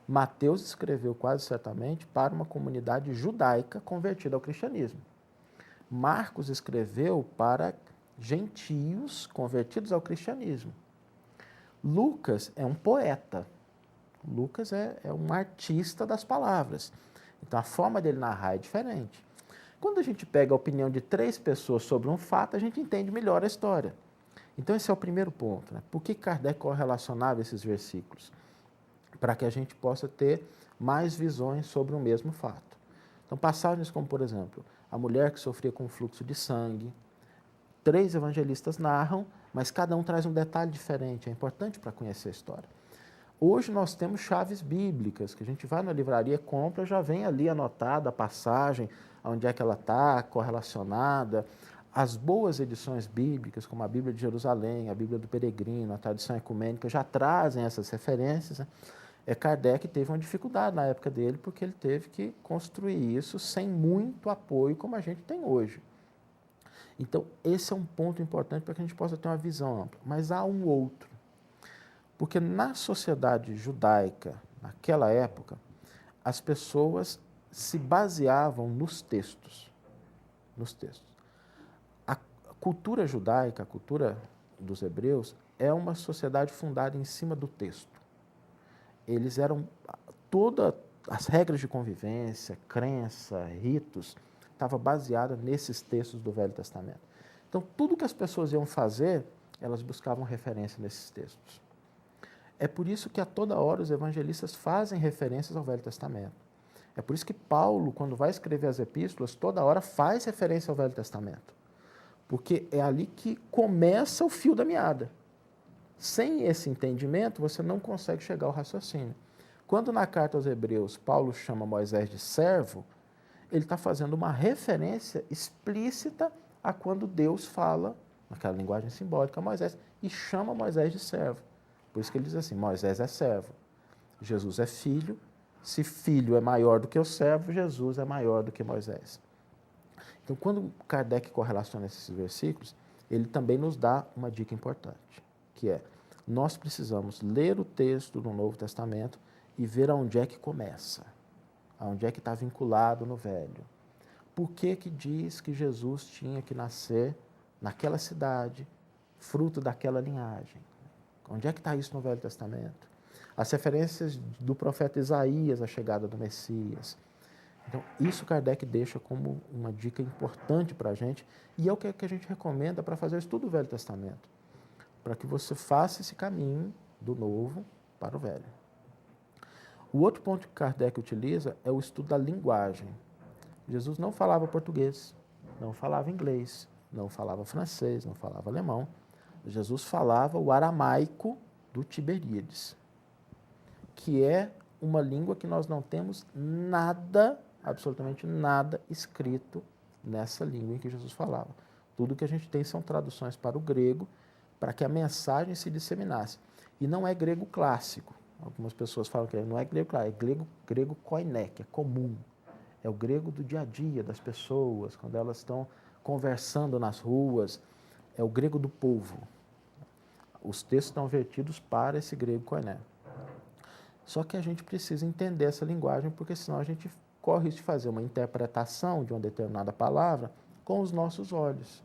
Mateus escreveu quase certamente para uma comunidade judaica convertida ao cristianismo. Marcos escreveu para gentios convertidos ao cristianismo. Lucas é um poeta. Lucas é um artista das palavras. Então, a forma dele narrar é diferente. Quando a gente pega a opinião de 3 pessoas sobre um fato, a gente entende melhor a história. Então, esse é o primeiro ponto. Né? Por que Kardec correlacionava esses versículos? Para que a gente possa ter mais visões sobre o mesmo fato. Então, passagens como, por exemplo, a mulher que sofria com fluxo de sangue. 3 evangelistas narram, mas cada um traz um detalhe diferente. É importante para conhecer a história. Hoje nós temos chaves bíblicas, que a gente vai na livraria, compra, já vem ali anotada a passagem, onde é que ela está, correlacionada. As boas edições bíblicas, como a Bíblia de Jerusalém, a Bíblia do Peregrino, a tradição ecumênica, já trazem essas referências. Né? Kardec teve uma dificuldade na época dele, porque ele teve que construir isso sem muito apoio, como a gente tem hoje. Então, esse é um ponto importante para que a gente possa ter uma visão ampla. Mas há um outro. Porque na sociedade judaica, naquela época, as pessoas se baseavam nos textos. Nos textos. A cultura judaica, a cultura dos hebreus, é uma sociedade fundada em cima do texto. Eles eram... Todas as regras de convivência, crença, ritos, estava baseada nesses textos do Velho Testamento. Então, tudo que as pessoas iam fazer, elas buscavam referência nesses textos. É por isso que a toda hora os evangelistas fazem referências ao Velho Testamento. É por isso que Paulo, quando vai escrever as epístolas, toda hora faz referência ao Velho Testamento. Porque é ali que começa o fio da meada. Sem esse entendimento, você não consegue chegar ao raciocínio. Quando na carta aos Hebreus, Paulo chama Moisés de servo, ele está fazendo uma referência explícita a quando Deus fala, naquela linguagem simbólica, a Moisés, e chama Moisés de servo. Por isso que ele diz assim, Moisés é servo, Jesus é filho, se filho é maior do que o servo, Jesus é maior do que Moisés. Então, quando Kardec correlaciona esses versículos, ele também nos dá uma dica importante, que é, nós precisamos ler o texto do Novo Testamento e ver aonde é que começa, aonde é que está vinculado no Velho. Por que que diz que Jesus tinha que nascer naquela cidade, fruto daquela linhagem? Onde é que está isso no Velho Testamento? As referências do profeta Isaías à chegada do Messias. Então, isso Kardec deixa como uma dica importante para a gente, e é o que a gente recomenda para fazer o estudo do Velho Testamento, para que você faça esse caminho do Novo para o Velho. O outro ponto que Kardec utiliza é o estudo da linguagem. Jesus não falava português, não falava inglês, não falava francês, não falava alemão. Jesus falava o aramaico do Tiberíades, que é uma língua que nós não temos nada, absolutamente nada, escrito nessa língua em que Jesus falava. Tudo que a gente tem são traduções para o grego, para que a mensagem se disseminasse. E não é grego clássico. Algumas pessoas falam que não é grego clássico, é grego koiné, que é comum. É o grego do dia a dia das pessoas, quando elas estão conversando nas ruas. É o grego do povo. Os textos estão vertidos para esse grego koiné. Só que a gente precisa entender essa linguagem, porque senão a gente corre de fazer uma interpretação de uma determinada palavra com os nossos olhos.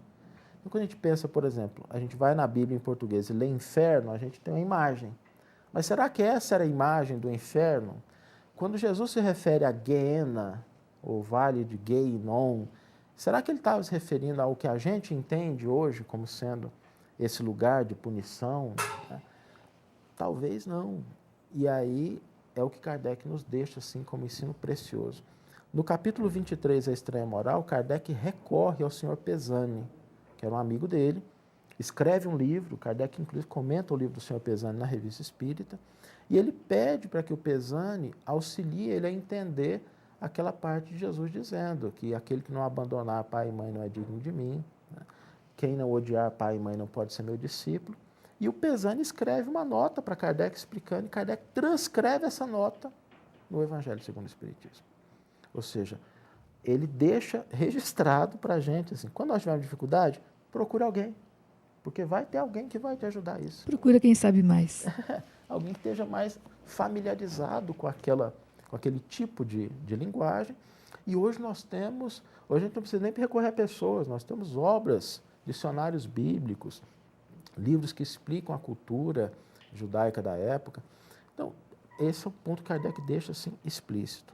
Então, quando a gente pensa, por exemplo, a gente vai na Bíblia em português e lê inferno, a gente tem uma imagem. Mas será que essa era a imagem do inferno? Quando Jesus se refere a Guiena, ou Vale de Guéinon, será que ele estava se referindo ao que a gente entende hoje como sendo esse lugar de punição? Talvez não. E aí é o que Kardec nos deixa assim como ensino precioso. No capítulo 23, A Estranha Moral, Kardec recorre ao senhor Pesani, que era um amigo dele, escreve um livro, Kardec inclusive comenta o livro do senhor Pesani na Revista Espírita, e ele pede para que o Pesani auxilie ele a entender aquela parte de Jesus dizendo que aquele que não abandonar pai e mãe não é digno de mim, né? Quem não odiar pai e mãe não pode ser meu discípulo. E o Pesani escreve uma nota para Kardec explicando, e Kardec transcreve essa nota no Evangelho segundo o Espiritismo. Ou seja, ele deixa registrado para a gente, assim, quando nós tivermos dificuldade, procure alguém, porque vai ter alguém que vai te ajudar a isso. Procura quem sabe mais. Alguém que esteja mais familiarizado com aquele tipo de linguagem. E hoje a gente não precisa nem recorrer a pessoas, nós temos obras, dicionários bíblicos, livros que explicam a cultura judaica da época. Então, esse é o ponto que Kardec deixa assim explícito.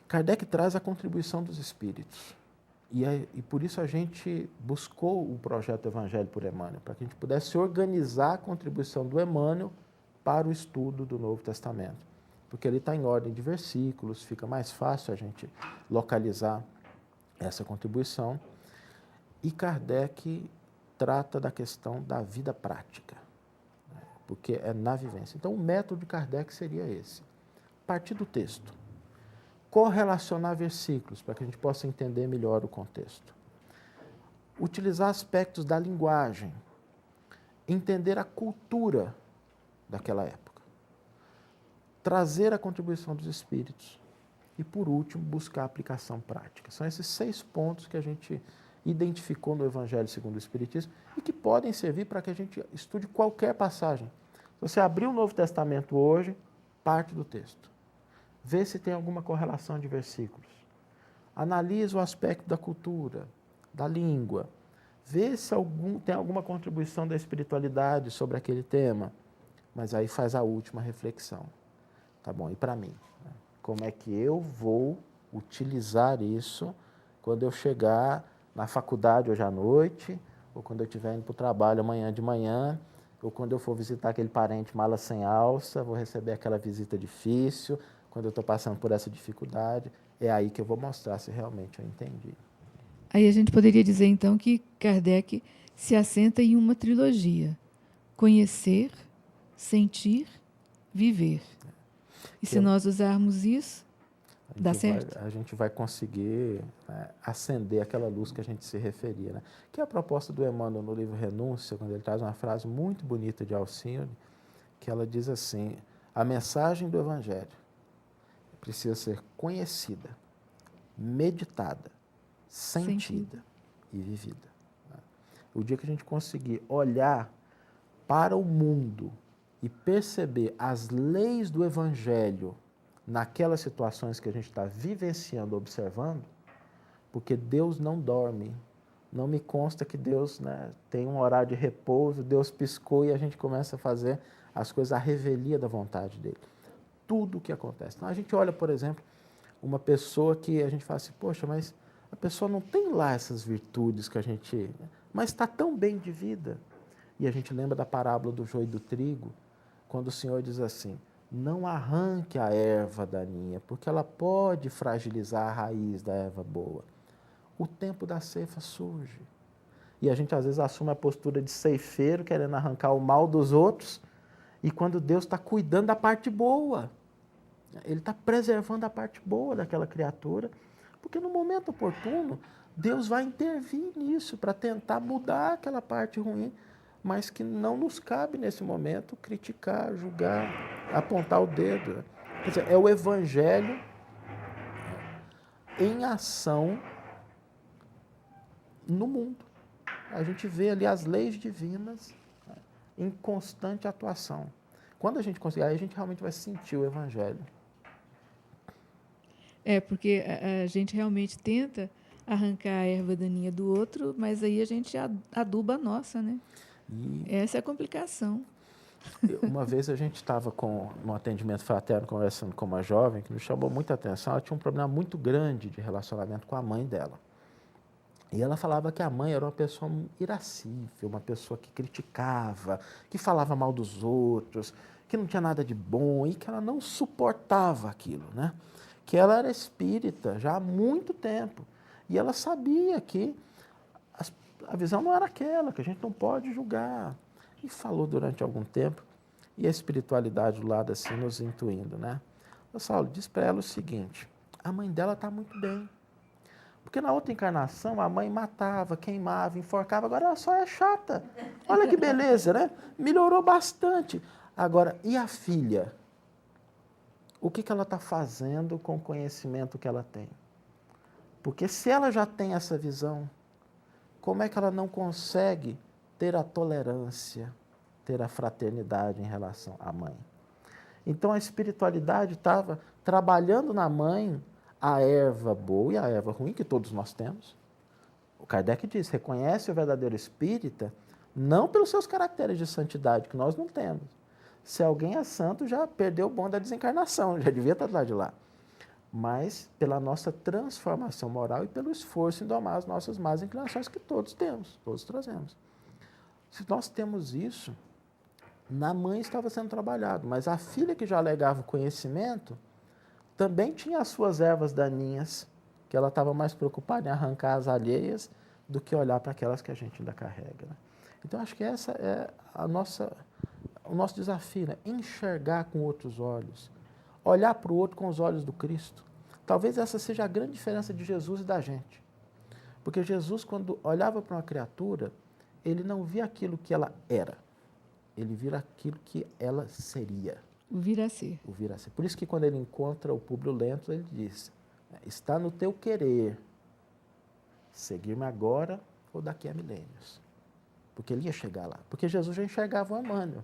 Kardec traz a contribuição dos espíritos. E por isso a gente buscou o projeto Evangelho por Emmanuel, para que a gente pudesse organizar a contribuição do Emmanuel para o estudo do Novo Testamento. Porque ele está em ordem de versículos, fica mais fácil a gente localizar essa contribuição. E Kardec trata da questão da vida prática, né? Porque é na vivência. Então, o método de Kardec seria esse. Partir do texto. Correlacionar versículos, para que a gente possa entender melhor o contexto. Utilizar aspectos da linguagem. Entender a cultura daquela época. Trazer a contribuição dos espíritos. E, por último, buscar a aplicação prática. São esses 6 pontos que a gente identificou no Evangelho segundo o Espiritismo e que podem servir para que a gente estude qualquer passagem. Se você abrir o Novo Testamento hoje, parte do texto. Vê se tem alguma correlação de versículos. Analisa o aspecto da cultura, da língua. Vê se tem alguma contribuição da espiritualidade sobre aquele tema. Mas aí faz a última reflexão. Tá bom, e para mim? Como é que eu vou utilizar isso quando eu chegar na faculdade hoje à noite, ou quando eu estiver indo para o trabalho amanhã de manhã, ou quando eu for visitar aquele parente mala sem alça, vou receber aquela visita difícil, quando eu estou passando por essa dificuldade, é aí que eu vou mostrar se realmente eu entendi. Aí a gente poderia dizer, então, que Kardec se assenta em uma trilogia. Conhecer, sentir, viver. E se nós usarmos isso, dá certo? A gente vai conseguir, né, acender aquela luz que a gente se referia. Né? Que é a proposta do Emmanuel no livro Renúncia, quando ele traz uma frase muito bonita de Alcione, que ela diz assim: a mensagem do Evangelho precisa ser conhecida, meditada, sentida e vivida. Né? O dia que a gente conseguir olhar para o mundo e perceber as leis do Evangelho naquelas situações que a gente está vivenciando, observando, porque Deus não dorme. Não me consta que Deus, né, tem um horário de repouso, Deus piscou e a gente começa a fazer as coisas à revelia da vontade dele. Tudo o que acontece. Então, a gente olha, por exemplo, uma pessoa que a gente fala assim, poxa, mas a pessoa não tem lá essas virtudes que a gente... Mas está tão bem de vida. E a gente lembra da parábola do joio e do trigo, quando o Senhor diz assim, não arranque a erva daninha, porque ela pode fragilizar a raiz da erva boa. O tempo da ceifa surge. E a gente às vezes assume a postura de ceifeiro, querendo arrancar o mal dos outros, e quando Deus está cuidando da parte boa. Ele está preservando a parte boa daquela criatura, porque no momento oportuno, Deus vai intervir nisso para tentar mudar aquela parte ruim, mas que não nos cabe nesse momento criticar, julgar, apontar o dedo. Quer dizer, é o Evangelho em ação no mundo. A gente vê ali as leis divinas em constante atuação. Quando a gente conseguir, aí a gente realmente vai sentir o Evangelho. Porque a gente realmente tenta arrancar a erva daninha do outro, mas aí a gente aduba a nossa, né? E Essa é a complicação. uma vez a gente estava num atendimento fraterno conversando com uma jovem que nos chamou muita atenção. Ela tinha um problema muito grande de relacionamento com a mãe dela. E ela falava que a mãe era uma pessoa irascível, uma pessoa que criticava, que falava mal dos outros, que não tinha nada de bom e que ela não suportava aquilo, né? Que ela era espírita já há muito tempo. E ela sabia que a visão não era aquela, que a gente não pode julgar. E falou durante algum tempo, e a espiritualidade do lado assim nos intuindo, né? O Saulo diz para ela o seguinte: a mãe dela está muito bem. Porque na outra encarnação a mãe matava, queimava, enforcava, agora ela só é chata. Olha que beleza, né? Melhorou bastante. Agora, e a filha? O que ela está fazendo com o conhecimento que ela tem? Porque se ela já tem essa visão, como é que ela não consegue ter a tolerância, ter a fraternidade em relação à mãe? Então a espiritualidade estava trabalhando na mãe a erva boa e a erva ruim, que todos nós temos. O Kardec diz, reconhece o verdadeiro espírita não pelos seus caracteres de santidade, que nós não temos. Se alguém é santo, já perdeu o bonde da desencarnação, já devia estar do lado de lá. Mas pela nossa transformação moral e pelo esforço em domar as nossas más inclinações que todos temos, todos trazemos. Se nós temos isso, na mãe estava sendo trabalhado, mas a filha que já alegava o conhecimento também tinha as suas ervas daninhas, que ela estava mais preocupada em arrancar as alheias do que olhar para aquelas que a gente ainda carrega, né? Então, acho que essa é o nosso desafio, né? Enxergar com outros olhos, olhar para o outro com os olhos do Cristo. Talvez essa seja a grande diferença de Jesus e da gente. Porque Jesus, quando olhava para uma criatura, ele não via aquilo que ela era, ele via aquilo que ela seria. O vir a ser. O vir a ser. Por isso que quando ele encontra o Públio Lentulus, ele diz, está no teu querer seguir-me agora ou daqui a milênios. Porque ele ia chegar lá. Porque Jesus já enxergava o Emmanuel.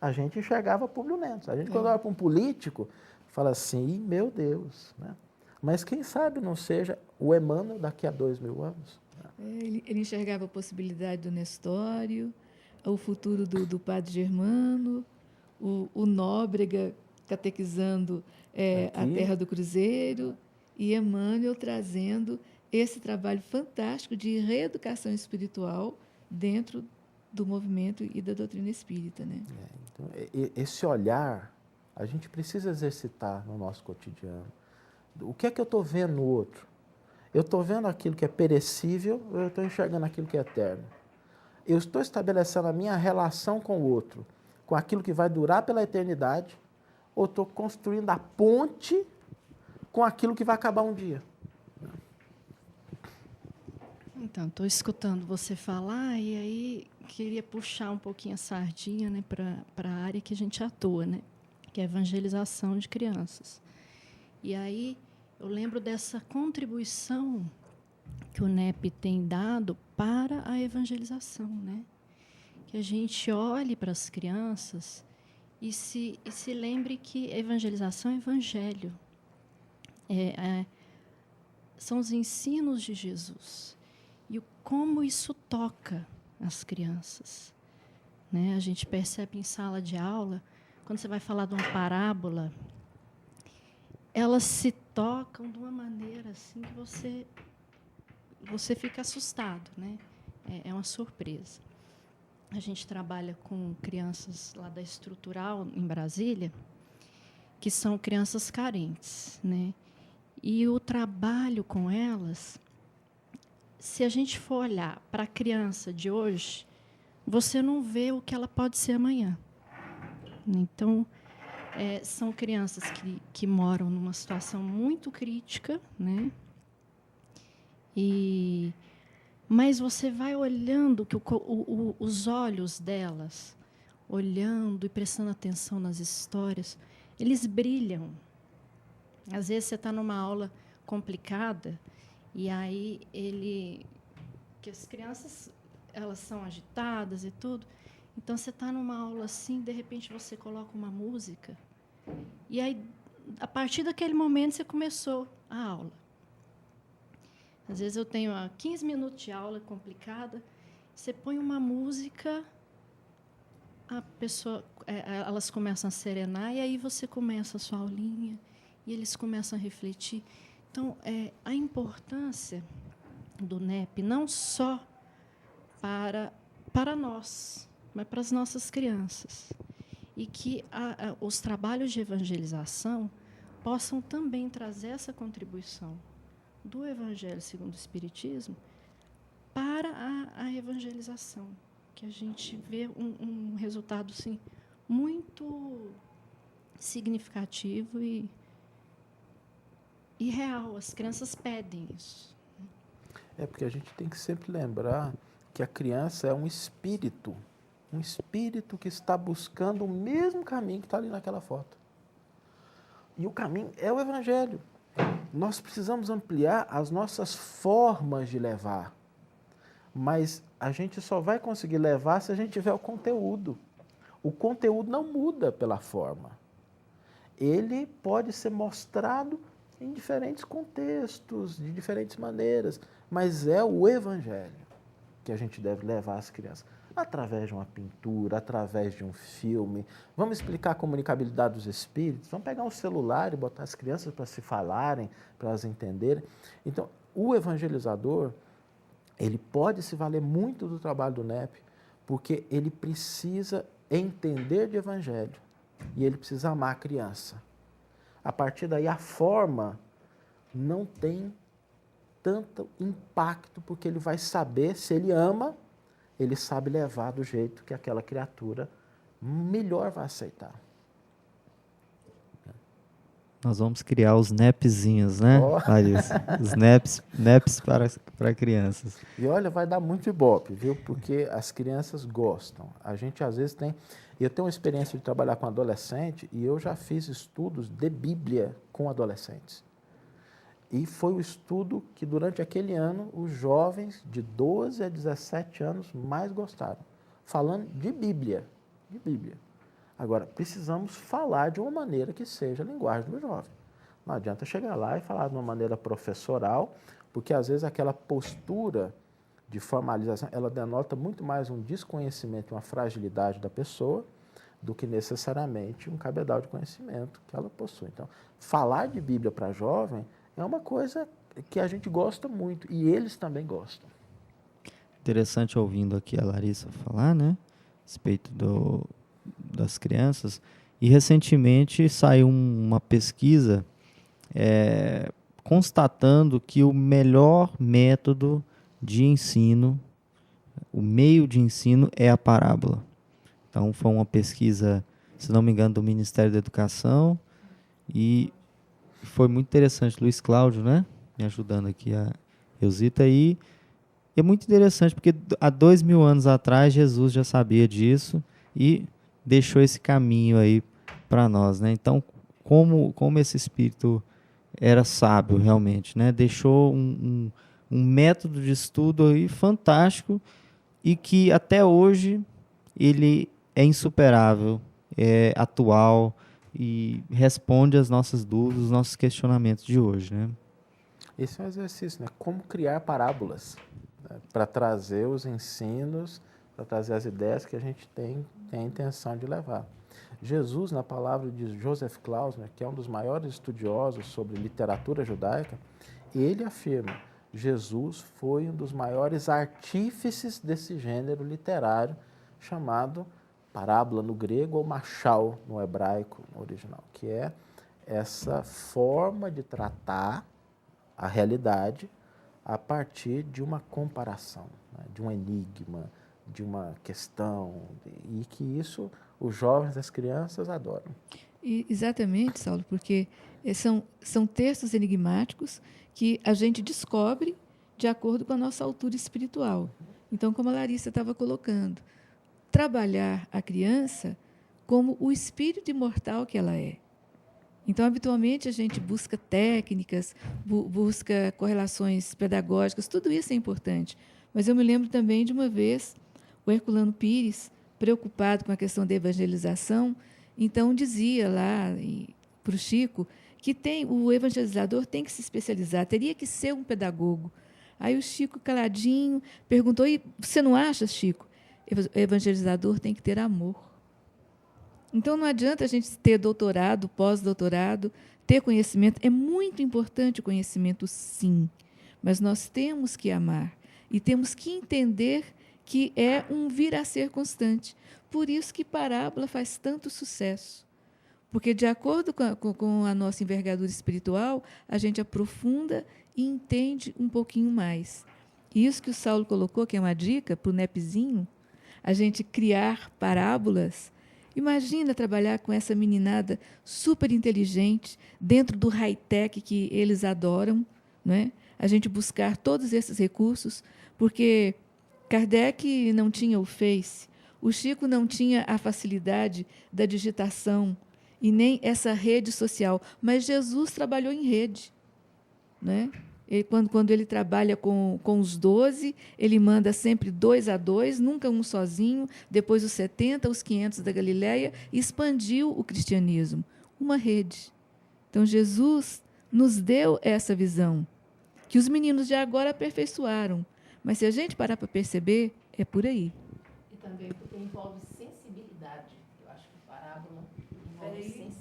A gente enxergava Públio Lentulus. A gente, quando olha para um político, fala assim, meu Deus, né? Mas quem sabe não seja o Emmanuel daqui a 2000 anos. Ele enxergava a possibilidade do Nestório, o futuro do padre Germano, o Nóbrega catequizando a Terra do Cruzeiro e Emmanuel trazendo esse trabalho fantástico de reeducação espiritual dentro do movimento e da doutrina espírita, né? Então, esse olhar a gente precisa exercitar no nosso cotidiano. O que é que eu estou vendo no outro? Eu estou vendo aquilo que é perecível ou eu estou enxergando aquilo que é eterno? Eu estou estabelecendo a minha relação com o outro, com aquilo que vai durar pela eternidade, ou estou construindo a ponte com aquilo que vai acabar um dia? Então, estou escutando você falar e aí queria puxar um pouquinho a sardinha, né, para a área que a gente atua, né, que é a evangelização de crianças. E aí eu lembro dessa contribuição que o NEP tem dado para a evangelização, né? Que a gente olhe para as crianças e se lembre que a evangelização é evangelho. São os ensinos de Jesus. E como isso toca as crianças, né? A gente percebe em sala de aula, quando você vai falar de uma parábola, elas se tocam de uma maneira assim que você fica assustado, né? É uma surpresa. A gente trabalha com crianças lá da Estrutural, em Brasília, que são crianças carentes, né? E o trabalho com elas, se a gente for olhar para a criança de hoje, você não vê o que ela pode ser amanhã. Então, são crianças que moram numa situação muito crítica, né? Mas você vai olhando que os olhos delas, olhando e prestando atenção nas histórias, eles brilham. Às vezes você está numa aula complicada e aí que as crianças elas são agitadas e tudo. Então você está numa aula assim, de repente você coloca uma música e aí a partir daquele momento você começou a aula. Às vezes eu tenho 15 minutos de aula complicada, você põe uma música, a pessoa, elas começam a serenar, e aí você começa a sua aulinha, e eles começam a refletir. Então, a importância do NEP, não só para nós, mas para as nossas crianças. E que os trabalhos de evangelização possam também trazer essa contribuição do Evangelho segundo o Espiritismo para a evangelização, que a gente vê um resultado assim, muito significativo e real. As crianças pedem isso. Porque a gente tem que sempre lembrar que a criança é um espírito que está buscando o mesmo caminho que está ali naquela foto. E o caminho é o Evangelho. Nós precisamos ampliar as nossas formas de levar, mas a gente só vai conseguir levar se a gente tiver o conteúdo. O conteúdo não muda pela forma. Ele pode ser mostrado em diferentes contextos, de diferentes maneiras, mas é o Evangelho que a gente deve levar às crianças, através de uma pintura, através de um filme. Vamos explicar a comunicabilidade dos espíritos, vamos pegar um celular e botar as crianças para se falarem, para elas entenderem. Então, o evangelizador, ele pode se valer muito do trabalho do NEP, porque ele precisa entender de evangelho e ele precisa amar a criança. A partir daí, a forma não tem tanto impacto, porque ele vai saber, se ele ama, ele sabe levar do jeito que aquela criatura melhor vai aceitar. Nós vamos criar os NEPzinhos, né, Larissa? Os NEPs para crianças. E olha, vai dar muito ibope, viu? Porque as crianças gostam. A gente, às vezes, tem... Eu tenho uma experiência de trabalhar com adolescente e eu já fiz estudos de Bíblia com adolescentes. E foi o estudo que, durante aquele ano, os jovens de 12 a 17 anos mais gostaram. Falando de Bíblia. De Bíblia. Agora, precisamos falar de uma maneira que seja a linguagem do jovem. Não adianta chegar lá e falar de uma maneira professoral, porque, às vezes, aquela postura de formalização, ela denota muito mais um desconhecimento, uma fragilidade da pessoa, do que necessariamente um cabedal de conhecimento que ela possui. Então, falar de Bíblia para jovem é uma coisa que a gente gosta muito, e eles também gostam. Interessante ouvindo aqui a Larissa falar, né, a respeito das crianças. E recentemente saiu uma pesquisa constatando que o melhor método de ensino, o meio de ensino é a parábola. Então foi uma pesquisa, se não me engano, do Ministério da Educação, e foi muito interessante. Luiz Cláudio, né, me ajudando aqui, a Eusita, e é muito interessante porque há 2000 anos atrás Jesus já sabia disso e deixou esse caminho aí para nós, né? Então, como esse espírito era sábio realmente, né? Deixou um método de estudo aí fantástico e que até hoje ele é insuperável, é atual e responde às nossas dúvidas, aos nossos questionamentos de hoje, né? Esse é um exercício, né? Como criar parábolas, né? Para trazer os ensinos, para trazer as ideias que a gente tem a intenção de levar. Jesus, na palavra de Joseph Klausner, que é um dos maiores estudiosos sobre literatura judaica, ele afirma: Jesus foi um dos maiores artífices desse gênero literário chamado parábola no grego ou machal no hebraico no original, que é essa forma de tratar a realidade a partir de uma comparação, né, de um enigma, de uma questão, e que isso os jovens, as crianças adoram. E, exatamente, Saulo, porque são textos enigmáticos que a gente descobre de acordo com a nossa altura espiritual. Então, como a Larissa estava colocando, trabalhar a criança como o espírito imortal que ela é. Então, habitualmente, a gente busca técnicas, busca correlações pedagógicas, tudo isso é importante. Mas eu me lembro também de uma vez, o Herculano Pires, preocupado com a questão da evangelização, então dizia lá para o Chico que o evangelizador tem que se especializar, teria que ser um pedagogo, Aí o Chico, caladinho, perguntou, e você não acha, Chico? Evangelizador tem que ter amor. Então, não adianta a gente ter doutorado, pós-doutorado, ter conhecimento. É muito importante o conhecimento, sim, mas nós temos que amar e temos que entender que é um vir a ser constante. Por isso que parábola faz tanto sucesso. Porque, de acordo com a nossa envergadura espiritual, a gente aprofunda e entende um pouquinho mais. E isso que o Saulo colocou, que é uma dica para o NEPzinho, a gente criar parábolas. Imagina trabalhar com essa meninada super inteligente, dentro do high-tech que eles adoram, né? A gente buscar todos esses recursos, porque Kardec não tinha o Face, o Chico não tinha a facilidade da digitação e nem essa rede social, mas Jesus trabalhou em rede, né? Quando ele trabalha com os 12, ele manda sempre 2 a 2, nunca um sozinho, depois os 70, os 500 da Galileia, e expandiu o cristianismo, uma rede. Então, Jesus nos deu essa visão, que os meninos de agora aperfeiçoaram, mas se a gente parar para perceber, é por aí. E também porque envolve sensibilidade. Eu acho que parábola envolve sensibilidade.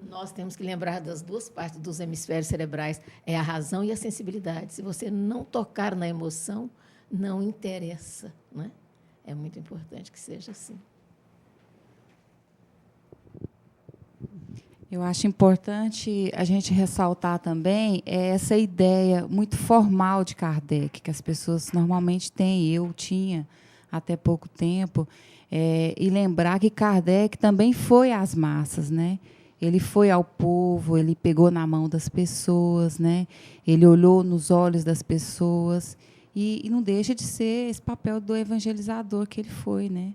Nós temos que lembrar das duas partes dos hemisférios cerebrais, é a razão e a sensibilidade. Se você não tocar na emoção, não interessa, né? É muito importante que seja assim. Eu acho importante a gente ressaltar também essa ideia muito formal de Kardec, que as pessoas normalmente têm, eu tinha até pouco tempo, e lembrar que Kardec também foi às massas, né? Ele foi ao povo, ele pegou na mão das pessoas, né? Ele olhou nos olhos das pessoas e não deixa de ser esse papel do evangelizador que ele foi, né?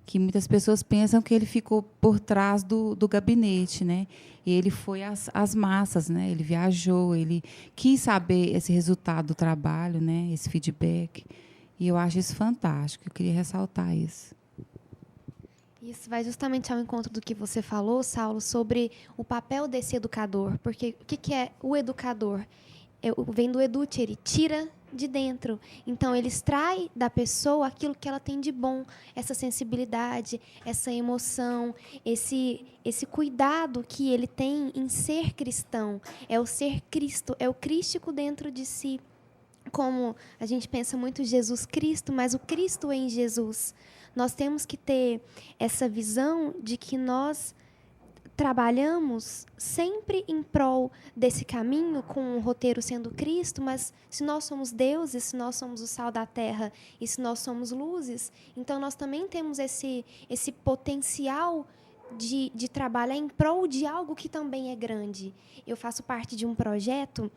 Que muitas pessoas pensam que ele ficou por trás do gabinete, né? E ele foi às massas, né? Ele viajou, ele quis saber esse resultado do trabalho, né? Esse feedback. E eu acho isso fantástico, eu queria ressaltar isso. Isso vai justamente ao encontro do que você falou, Saulo, sobre o papel desse educador. Porque o que é o educador? Vem do edute, ele tira de dentro. Então, ele extrai da pessoa aquilo que ela tem de bom, essa sensibilidade, essa emoção, esse cuidado que ele tem em ser cristão. É o ser Cristo, é o crístico dentro de si. Como a gente pensa muito Jesus Cristo, mas o Cristo em Jesus. Nós temos que ter essa visão de que nós trabalhamos sempre em prol desse caminho, com o roteiro sendo Cristo, mas se nós somos deuses, se nós somos o sal da terra e se nós somos luzes, então nós também temos esse potencial de trabalhar em prol de algo que também é grande. Eu faço parte de um projeto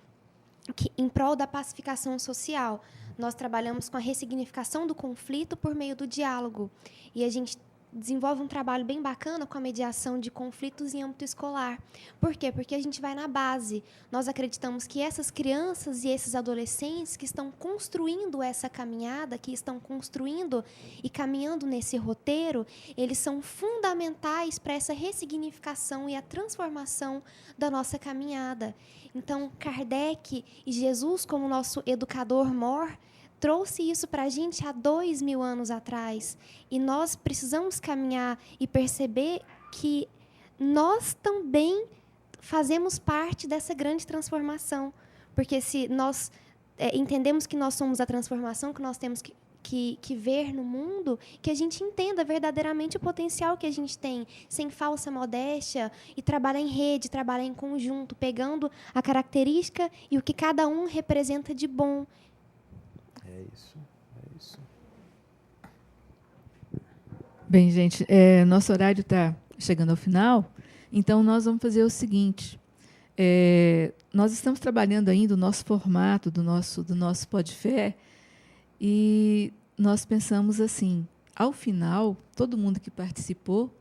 em prol da pacificação social. Nós trabalhamos com a ressignificação do conflito por meio do diálogo. E a gente desenvolve um trabalho bem bacana com a mediação de conflitos em âmbito escolar. Por quê? Porque a gente vai na base. Nós acreditamos que essas crianças e esses adolescentes que estão construindo essa caminhada, que estão construindo e caminhando nesse roteiro, eles são fundamentais para essa ressignificação e a transformação da nossa caminhada. Então, Kardec e Jesus, como nosso educador mor, trouxe isso para a gente há 2.000 anos atrás. E nós precisamos caminhar e perceber que nós também fazemos parte dessa grande transformação. Porque se nós entendemos que nós somos a transformação que nós temos que ver no mundo, que a gente entenda verdadeiramente o potencial que a gente tem, sem falsa modéstia, e trabalhar em rede, trabalhar em conjunto, pegando a característica e o que cada um representa de bom. É isso, é isso. Bem, gente, nosso horário está chegando ao final, então nós vamos fazer o seguinte. Nós estamos trabalhando ainda o nosso formato do nosso Podfé, e nós pensamos assim, ao final, todo mundo que participou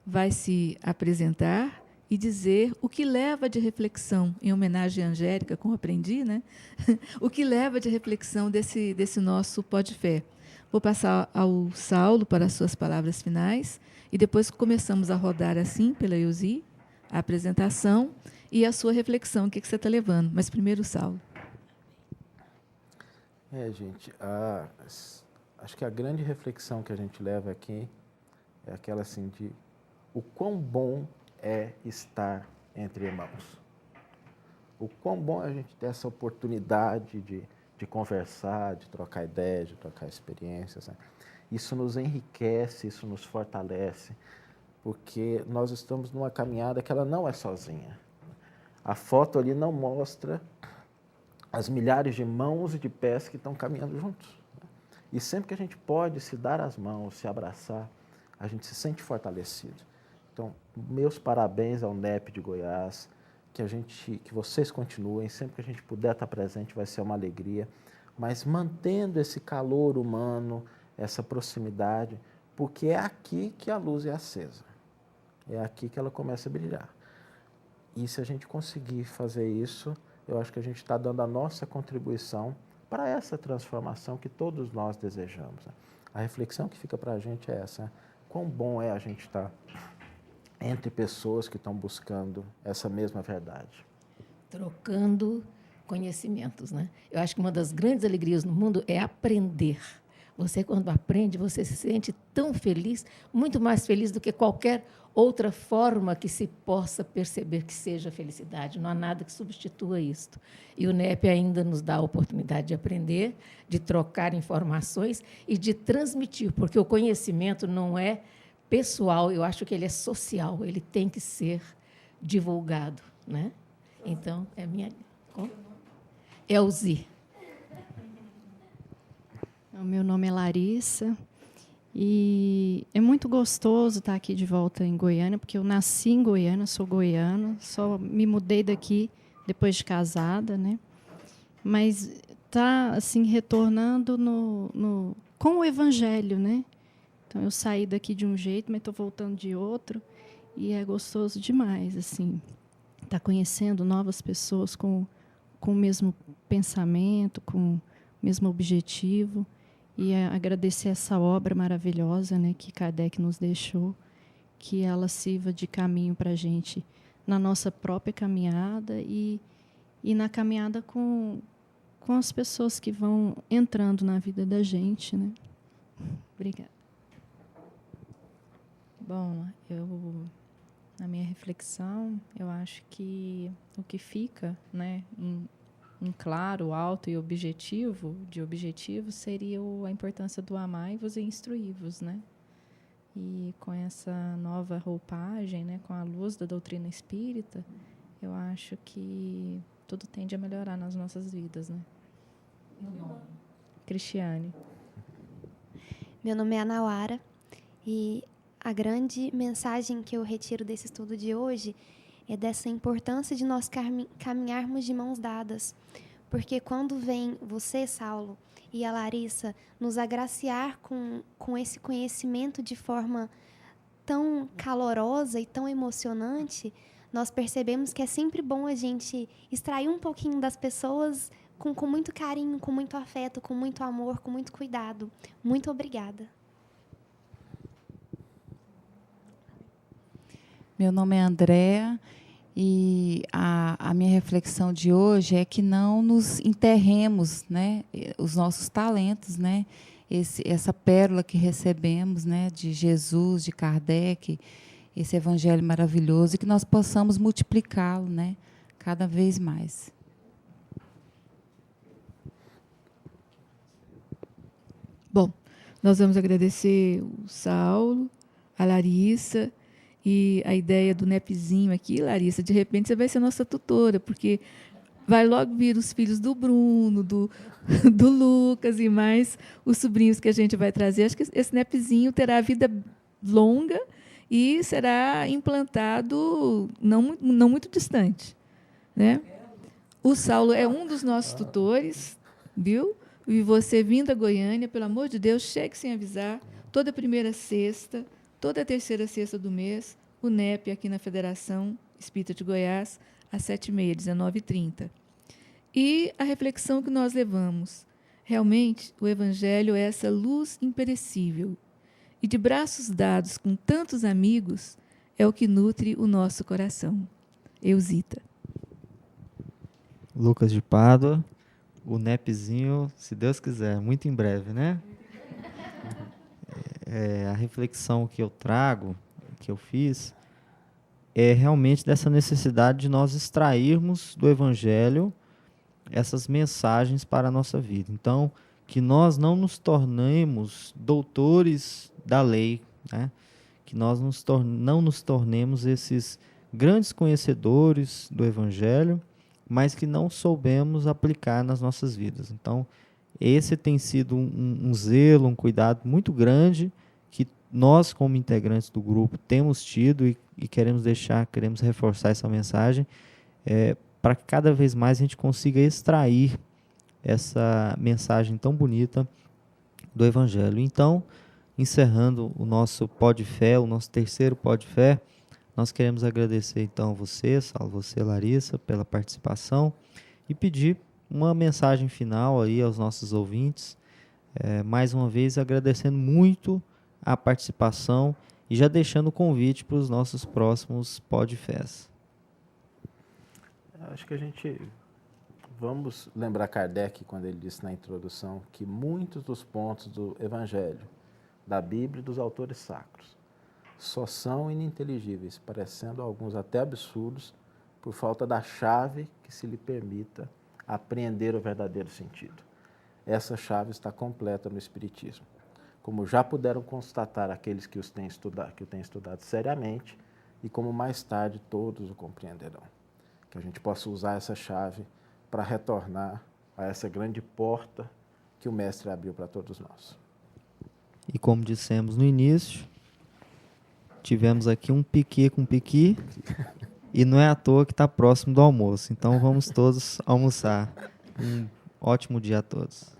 vai se apresentar e dizer o que leva de reflexão, em homenagem à Angélica, como aprendi, né? O que leva de reflexão desse nosso Podfé. Vou passar ao Saulo para as suas palavras finais, e depois começamos a rodar assim, pela Eusi, a apresentação e a sua reflexão, o que você está levando. Mas primeiro, Saulo. Gente, acho que a grande reflexão que a gente leva aqui é aquela assim de o quão bom é estar entre irmãos. O quão bom é a gente ter essa oportunidade de conversar, de trocar ideias, de trocar experiências, né? Isso nos enriquece, isso nos fortalece, porque nós estamos numa caminhada que ela não é sozinha. A foto ali não mostra as milhares de mãos e de pés que estão caminhando juntos. E sempre que a gente pode se dar as mãos, se abraçar, a gente se sente fortalecido. Então, meus parabéns ao NEP de Goiás, que vocês continuem, sempre que a gente puder estar presente vai ser uma alegria, mas mantendo esse calor humano, essa proximidade, porque é aqui que a luz é acesa, é aqui que ela começa a brilhar. E se a gente conseguir fazer isso, eu acho que a gente está dando a nossa contribuição para essa transformação que todos nós desejamos. A reflexão que fica para a gente é essa, quão bom é a gente estar entre pessoas que estão buscando essa mesma verdade. Trocando conhecimentos, né? Eu acho que uma das grandes alegrias no mundo é aprender. Você, quando aprende, você se sente tão feliz, muito mais feliz do que qualquer outra forma que se possa perceber que seja felicidade. Não há nada que substitua isto. E o NEP ainda nos dá a oportunidade de aprender, de trocar informações e de transmitir, porque o conhecimento não é pessoal, eu acho que ele é social, ele tem que ser divulgado, né? Então, é minha... Elzi. O meu nome é Larissa e é muito gostoso estar aqui de volta em Goiânia, porque eu nasci em Goiânia, sou goiana, só me mudei daqui depois de casada, né? Mas está assim retornando com o Evangelho, né? Então eu saí daqui de um jeito, mas estou voltando de outro e é gostoso demais, assim, estar conhecendo novas pessoas com o mesmo pensamento, com o mesmo objetivo. E agradecer essa obra maravilhosa, né, que Kardec nos deixou, que ela sirva de caminho para a gente na nossa própria caminhada e na caminhada com as pessoas que vão entrando na vida da gente, né? Obrigada. Bom, na minha reflexão, eu acho que o que fica, né, em claro, alto e objetivo seria a importância do amai-vos e instruí-vos, né? E com essa nova roupagem, né, com a luz da doutrina espírita, eu acho que tudo tende a melhorar nas nossas vidas, né? Cristiane. Meu nome é Anauara e a grande mensagem que eu retiro desse estudo de hoje é dessa importância de nós caminharmos de mãos dadas. Porque quando vem você, Saulo, e a Larissa nos agraciar com esse conhecimento de forma tão calorosa e tão emocionante, nós percebemos que é sempre bom a gente extrair um pouquinho das pessoas com muito carinho, com muito afeto, com muito amor, com muito cuidado. Muito obrigada. Meu nome é Andréa e a minha reflexão de hoje é que não nos enterremos, né, os nossos talentos, né, essa pérola que recebemos, né, de Jesus, de Kardec, esse evangelho maravilhoso, e que nós possamos multiplicá-lo, né, cada vez mais. Bom, nós vamos agradecer o Saulo, a Larissa. E a ideia do NEPzinho aqui, Larissa, de repente você vai ser nossa tutora, porque vai logo vir os filhos do Bruno, do Lucas e mais os sobrinhos que a gente vai trazer. Acho que esse NEPzinho terá vida longa e será implantado não muito distante, né? O Saulo é um dos nossos tutores, viu? E você vindo a Goiânia, pelo amor de Deus, chegue sem avisar, toda primeira sexta, toda terceira sexta do mês, o NEP aqui na Federação Espírita de Goiás, às 7h30, 19h30. E a reflexão que nós levamos. Realmente, o Evangelho é essa luz imperecível. E de braços dados com tantos amigos, é o que nutre o nosso coração. Eusita. Lucas de Pádua. o NEPzinho, se Deus quiser, muito em breve, né? A reflexão que eu trago, que eu fiz, é realmente dessa necessidade de nós extrairmos do Evangelho essas mensagens para a nossa vida. Então, que nós não nos tornemos doutores da lei, né? Que nós não nos tornemos esses grandes conhecedores do Evangelho, mas que não soubemos aplicar nas nossas vidas. Então, esse tem sido um zelo, um cuidado muito grande que nós, como integrantes do grupo, temos tido e queremos reforçar essa mensagem para que cada vez mais a gente consiga extrair essa mensagem tão bonita do Evangelho. Então, encerrando o nosso Pó de Fé, o nosso terceiro Pó de Fé, nós queremos agradecer então você, Saulo, você, Larissa, pela participação e pedir uma mensagem final aí aos nossos ouvintes, mais uma vez agradecendo muito a participação e já deixando o convite para os nossos próximos Pó de Fés. Acho que vamos lembrar Kardec quando ele disse na introdução que muitos dos pontos do Evangelho, da Bíblia e dos autores sacros só são ininteligíveis, parecendo alguns até absurdos, por falta da chave que se lhe permita apreender o verdadeiro sentido. Essa chave está completa no Espiritismo. Como já puderam constatar aqueles que o têm estudado seriamente e como mais tarde todos o compreenderão. Que a gente possa usar essa chave para retornar a essa grande porta que o Mestre abriu para todos nós. E como dissemos no início, tivemos aqui um piqui com piqui e não é à toa que está próximo do almoço. Então vamos todos almoçar. Um ótimo dia a todos.